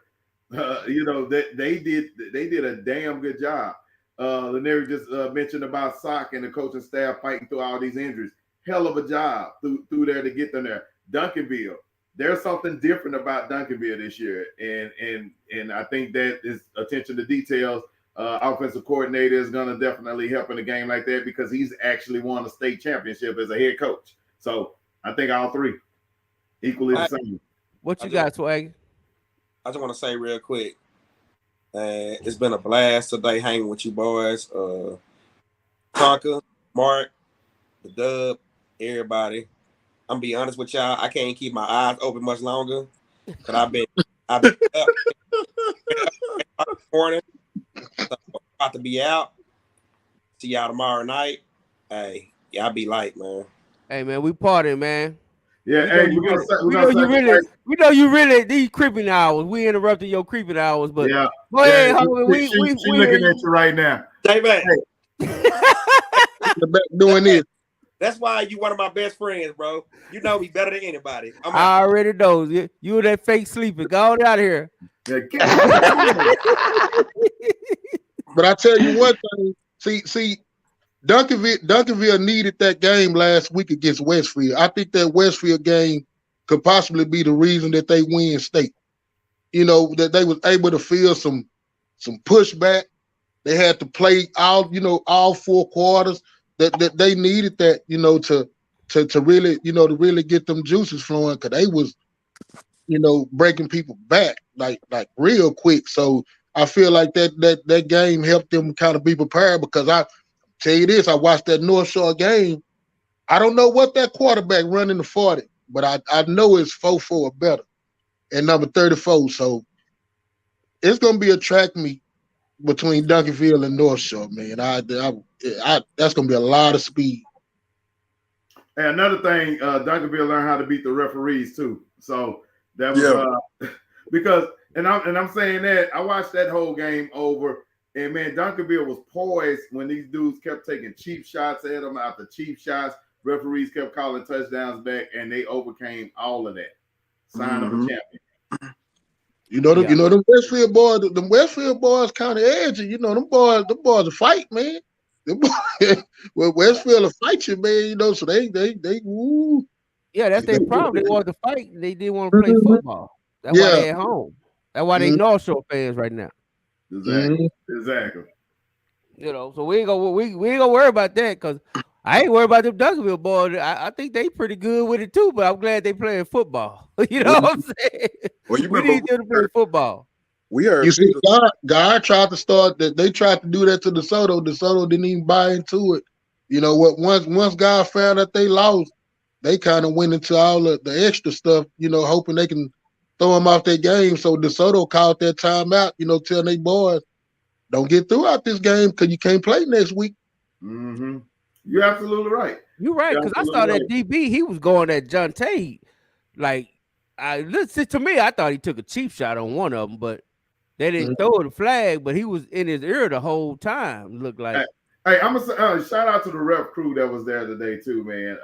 you know, that they did a damn good job. Lanier just mentioned about Sock and the coaching staff fighting through all these injuries. Hell of a job through there to get them there. Duncanville, there's something different about Duncanville this year, and I think that is attention to details. Offensive coordinator is going to definitely help in a game like that because he's actually won a state championship as a head coach. So I think all three equally the same. What you got, Swag? I just want to say real quick, it's been a blast today hanging with you boys. Tonka, Mark, the Dub, everybody. I'm gonna be honest with y'all. I can't keep my eyes open much longer because I've been up this morning. So about to be out. See y'all tomorrow night. Hey, y'all be light, man. Hey man, we partying, man. Yeah, we know you really these creeping hours. We interrupted your creeping hours, but yeah, go ahead, homie. She looking at you right now. Hey man, doing this. That's why you one of my best friends, bro. You know me better than anybody. I already know you were that fake sleeper. Go on out of here. But I tell you one thing. See. Duncanville needed that game last week against Westfield. I think that Westfield game could possibly be the reason that they win state. You know, that they was able to feel some pushback. They had to play all 4 quarters. That they needed that, you know, to really, you know, to really get them juices flowing because they was, you know, breaking people back like real quick. So I feel like that game helped them kind of be prepared because tell you this, I watched that North Shore game. I don't know what that quarterback running the 40, but I know it's 4-4 or better and number 34. So it's gonna be a track meet between Duncanville and North Shore, man. That's gonna be a lot of speed. And another thing, Duncanville learned how to beat the referees too. So that was because I'm saying that I watched that whole game over. And man, Duncanville was poised when these dudes kept taking cheap shots at them after cheap shots. Referees kept calling touchdowns back, and they overcame all of that. Sign of a champion. You know them Westfield boys. Them Westfield boys kind of edgy. You know them boys will fight, man. Well, Westfield will fight you, man. You know, so they woo. Yeah, that's their problem. They wanted to fight. They didn't want to play football. That's why they at home. That's why they North Shore fans right now. Exactly. You know, so we ain't gonna worry about that because I ain't worried about them Duncanville boys. I think they pretty good with it too, but I'm glad they playing football. You know what I'm saying? Well, we need them to play football. We are. You see, God tried to start that. They tried to do that to DeSoto. DeSoto didn't even buy into it. You know what? Once God found that they lost, they kind of went into all the extra stuff, you know, hoping they can throw them off their game. So DeSoto called that timeout, you know, telling they boys, don't get throughout this game because you can't play next week. Mm-hmm. You're absolutely right. You're right, because I saw that DB, he was going at John Tate. Like, to me, I thought he took a cheap shot on one of them, but they didn't throw the flag, but he was in his ear the whole time. Looked like. Hey, I'm gonna shout out to the ref crew that was there today too, man.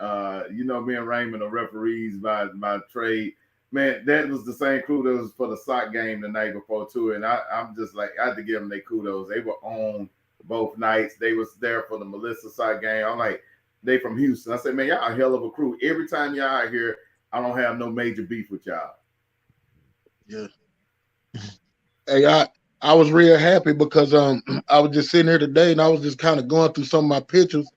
You know, me and Raymond are referees by trade. Man, that was the same crew that was for the sock game the night before too. And I'm just like, I had to give them their kudos. They were on both nights. They was there for the Melissa sock game. I'm like, they from Houston. I said, man, y'all a hell of a crew. Every time y'all are here, I don't have no major beef with y'all. Yeah. Hey, I was real happy because I was just sitting here today and I was just kind of going through some of my pictures.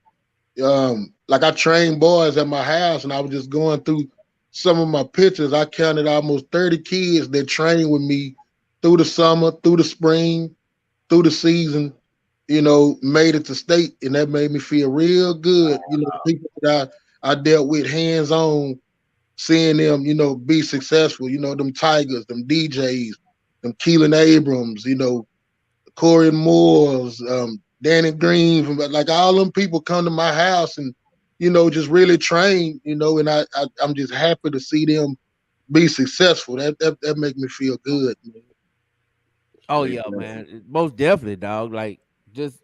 Like I trained boys at my house and I was just going through some of my pictures. I counted almost 30 kids that trained with me through the summer, through the spring, through the season, you know, made it to state, and that made me feel real good. You know, people that I dealt with hands-on, seeing them, you know, be successful, you know, them Tigers, them DJs, them Keelan Abrams, you know, Corey Moores, Danny Green, from like all them people come to my house and, you know, just really train, you know, and I'm just happy to see them be successful. That make me feel good, man. Oh yeah, man, most definitely, dog. Like just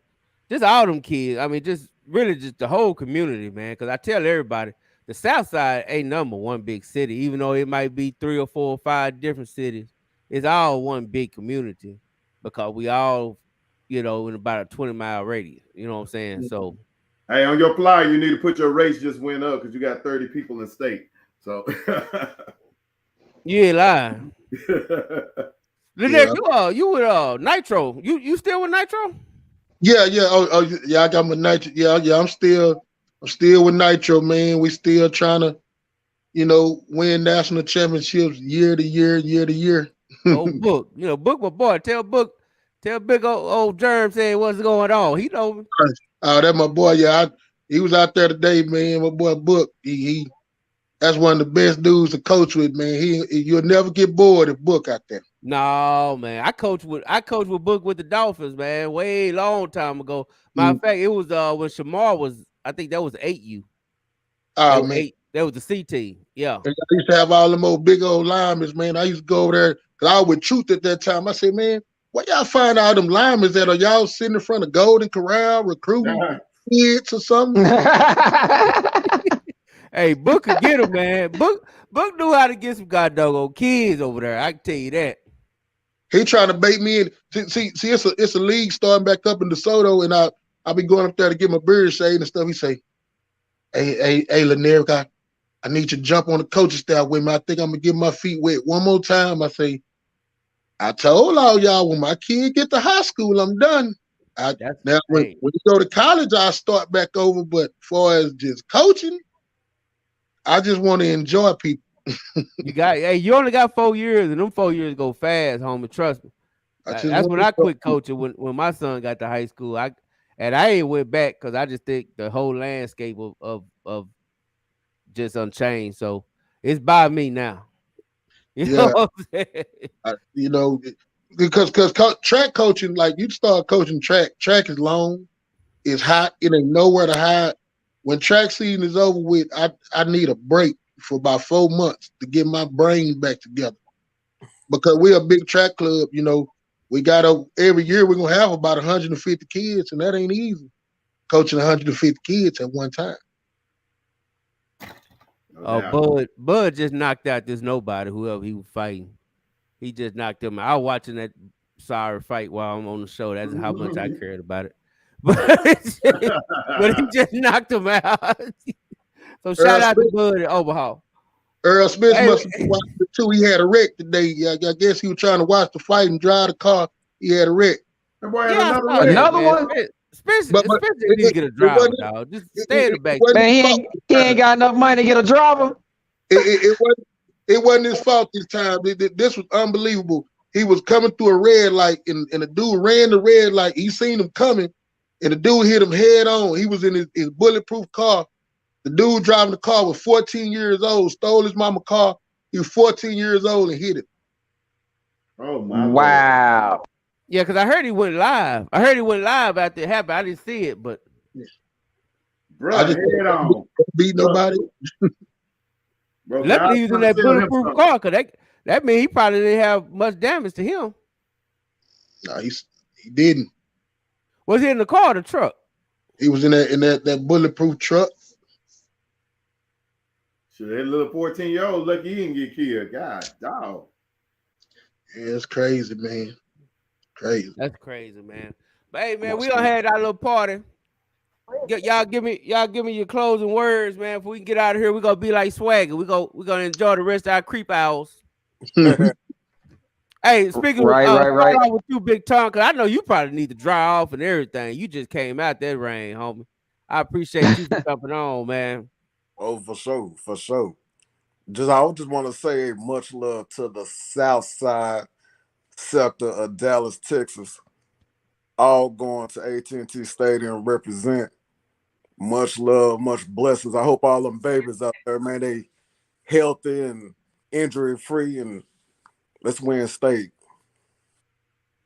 all them kids. I mean, just really just the whole community, man. Because I tell everybody, the Southside ain't number one big city, even though it might be 3 or 4 or 5 different cities. It's all one big community because we all, you know, in about a 20-mile radius. You know what I'm saying? So, hey, on your flyer, you need to put your race just went up because you got 30 people in state. So you ain't lying. Lynette, you with Nitro? You still with Nitro? Yeah. Yeah. I got my Nitro. Yeah. I'm still with Nitro, man. We still trying to, you know, win national championships year to year. Oh, Book, you know, Book, my boy. Tell big old Germ saying what's going on. He know me. Oh, that's my boy. Yeah, he was out there today, man. My boy Book. He that's one of the best dudes to coach with, man. You'll never get bored if Book out there. No, man. I coached with Book with the Dolphins, man, way long time ago. Matter of fact, it was when Shamar was, I think that was 8U. Oh, man. That was the C team. Yeah. I used to have all them old big old linemen, man. I used to go over there because I was with Truth at that time. I said, man, where y'all find all them linemen that are y'all sitting in front of Golden Corral recruiting kids or something? Hey, Book could get them, man. Book knew how to get some goddamn kids over there. I can tell you that. He trying to bait me in. See, it's a league starting back up in DeSoto, and I'll be going up there to get my beard shaved and stuff. He say, hey, Lanier, I need you to jump on the coaching staff with me. I think I'm gonna get my feet wet one more time. I say, I told all y'all when my kid get to high school, I'm done. When you go to college, I'll start back over. But as far as just coaching, I just want to enjoy people. You only got 4 years, and them 4 years go fast, homie. Trust me. That's when I quit coaching. When my son got to high school, I ain't went back because I just think the whole landscape of just unchanged. So it's by me now. You know what I'm saying? You know, because track coaching, like you start coaching track is long, it's hot, it ain't nowhere to hide. When track season is over with, I need a break for about 4 months to get my brain back together. Because we're a big track club, you know, we got every year we're gonna have about 150 kids, and that ain't easy. Coaching 150 kids at one time. Bud just knocked out this nobody, whoever he was fighting. He just knocked him out. I was watching that sorry fight while I'm on the show. That's how much I cared about it. But he just knocked him out. So shout out to Bud at Oberhall. Earl Smith must have watched it too. He had a wreck today. I guess he was trying to watch the fight and drive the car. He had a wreck. That boy had another one. Spencer need to get a driver, dog. Just stay in the back. Man, he ain't got enough money to get a driver. It wasn't his fault this time. This was unbelievable. He was coming through a red light, and the dude ran the red light. He seen him coming, and the dude hit him head on. He was in his bulletproof car. The dude driving the car was 14 years old, stole his mama car. He was 14 years old and hit him. Oh my Wow. Lord. Yeah, because I heard he went live. I heard he went live after it happened. I didn't see it, but Bro, head on. Beat nobody. Bro, luckily he was in that bulletproof car, because that means he probably didn't have much damage to him. No, he didn't. Was he in the car or the truck? He was in that bulletproof truck. Shit, that little 14-year-old lucky he didn't get killed. God, dog. Yeah, it's crazy, man. Crazy. That's crazy, man. But hey, man, we done had our little party. Y'all give me your closing words, man. If we can get out of here, we're gonna be like Swagger. We're gonna enjoy the rest of our creep hours. Hey, speaking of with you, Big Tom, because I know you probably need to dry off and everything. You just came out that rain, homie. I appreciate you for jumping on, man. Oh, for sure, for sure. I just want to say much love to the South Side sector of Dallas, Texas. All going to AT&T Stadium represent. Much love, much blessings. I hope all them babies out there, man, they healthy and injury free, and let's win state.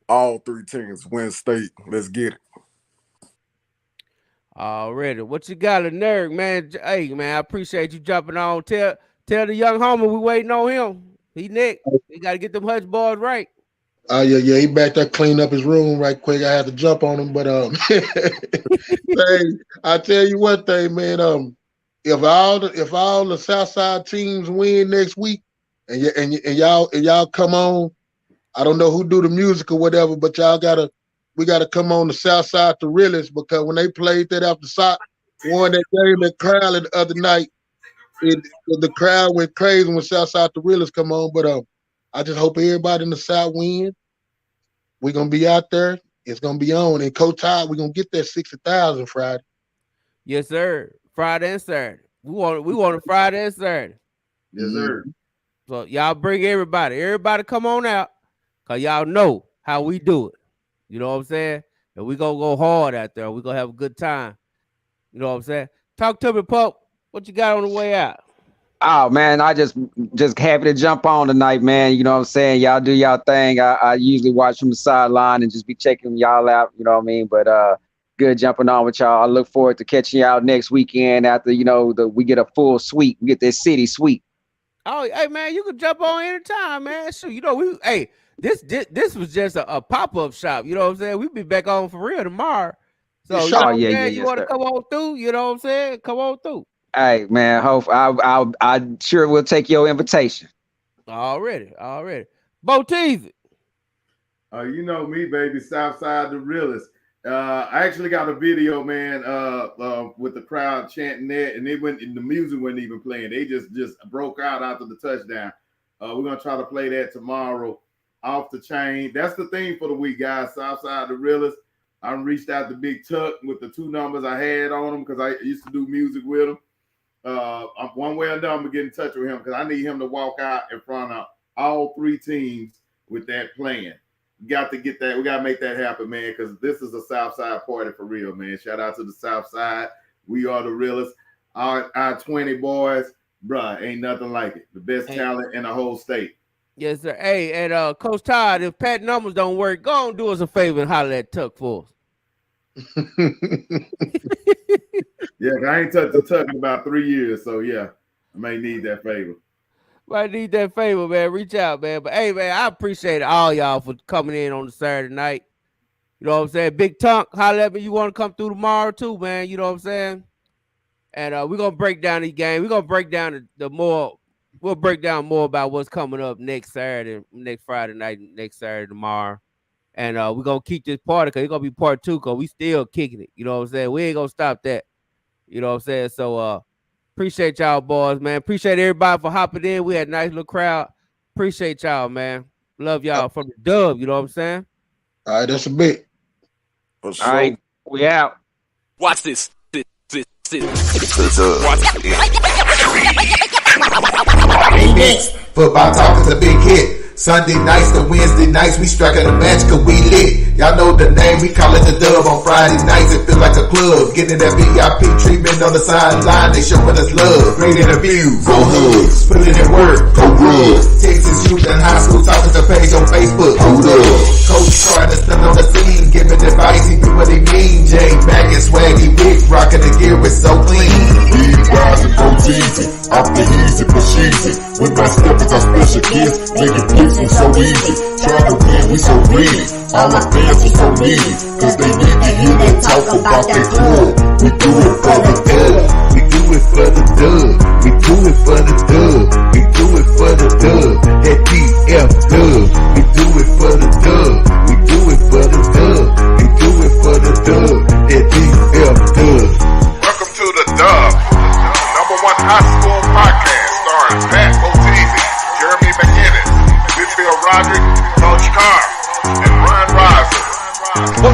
All three teams win state. Let's get it. Already. What you got, a nerd, man? Hey, man, I appreciate you jumping on. Tell the young homie we waiting on him. He Nick. He got to get them Hutch boys right. Yeah, he back there cleaning up his room right quick. I had to jump on him, but hey, I tell you one thing, man. If all the Southside teams win next week, and y'all come on, I don't know who do the music or whatever, but we gotta come on the Southside to realest, because when they played that after SOC won that game at Crowley the other night, the crowd went crazy when Southside to realest come on. But I just hope everybody in the South win. We're gonna be out there. It's gonna be on. And Coach Todd, we're gonna get that 60,000 Friday. Yes, sir. Friday and Saturday. We want it Friday and Saturday. Yes, sir. So y'all bring everybody. Everybody come on out, because y'all know how we do it. You know what I'm saying? And we gonna go hard out there. We gonna have a good time. You know what I'm saying? Talk to me, Pup. What you got on the way out? Oh man, I just happy to jump on tonight, man. You know what I'm saying? Y'all do y'all thing. I usually watch from the sideline and just be checking y'all out, you know what I mean? But good jumping on with y'all. I look forward to catching y'all next weekend after, we get a full suite. We get this city suite. Oh, hey man, you can jump on anytime, man. Shoot, this was just a pop-up shop. You know what I'm saying? We'll be back on for real tomorrow. So you want to come on through, you know what I'm saying? Come on through. Hey man, hope I sure will take your invitation. Already. Bo Teasy. You know me, baby. Southside the realest. I actually got a video, man, with the crowd chanting that, and the music wasn't even playing. They just broke out after the touchdown. We're gonna try to play that tomorrow. Off the chain. That's the thing for the week, guys. Southside the realest. I reached out to Big Tuck with the 2 numbers I had on him, because I used to do music with him. One way or another, I'm gonna get in touch with him, because I need him to walk out in front of all 3 teams with that plan. We got to get that. We got to make that happen, man, because this is a Southside party for real, man. Shout out to the Southside. We are the realest. Our I20 boys, bruh, ain't nothing like it. The best talent in the whole state. Yes, sir. Hey, and Coach Todd, if Pat numbers don't work, go and do us a favor and holler at Tuck for us. Yeah, I ain't touched the Tuck in about 3 years, so yeah, I may need that favor. Might need that favor, man. Reach out, man. But hey, man, I appreciate all y'all for coming in on the Saturday night. You know what I'm saying? Big Tunk, holler at me. You want to come through tomorrow too, man. You know what I'm saying? And we're gonna break down the game. We're gonna break down we'll break down more about what's coming up next Saturday, next Friday night, next Saturday tomorrow. And we're going to keep this party, because it's going to be part 2, because we still kicking it. You know what I'm saying? We ain't going to stop that. You know what I'm saying? So appreciate y'all, boys, man. Appreciate everybody for hopping in. We had a nice little crowd. Appreciate y'all, man. Love y'all from the dub. You know what I'm saying? All right, that's a bit. All right, we out. Watch this. Football talk is a big hit. Sunday nights to Wednesday nights, we striking a match cause we lit. Y'all know the name, we call it the Dub. On Friday nights, it feel like a club. Getting that VIP treatment on the sideline, they showing us love. Great interviews, go hugs, putting in work, go rub. Texas youth in high school talking to page on Facebook, hold up. Coach trying to stand on the scene, giving advice, he do what he mean. Jay Mack and Swaggy Big, rocking the gear, it's so clean. We rise and go easy, off the easy for cheesy. With my steppers, our special kids, making places so easy. Trying to win, we so greedy. All our fans are so needy, cause they need to hear them talk about that club. We do it for the dub. We do it for the dub. We do it for the dub. We do it for the dub. That DF dub. We do it for the dub. We do it for the dub. We do it for the dub. That DF dub. Welcome to the Dub, #1 high school podcast starring Pat O'Teasy, Jeremy McGinnis, Whitfield Roderick, Coach Carr, and Brian Riser. Well,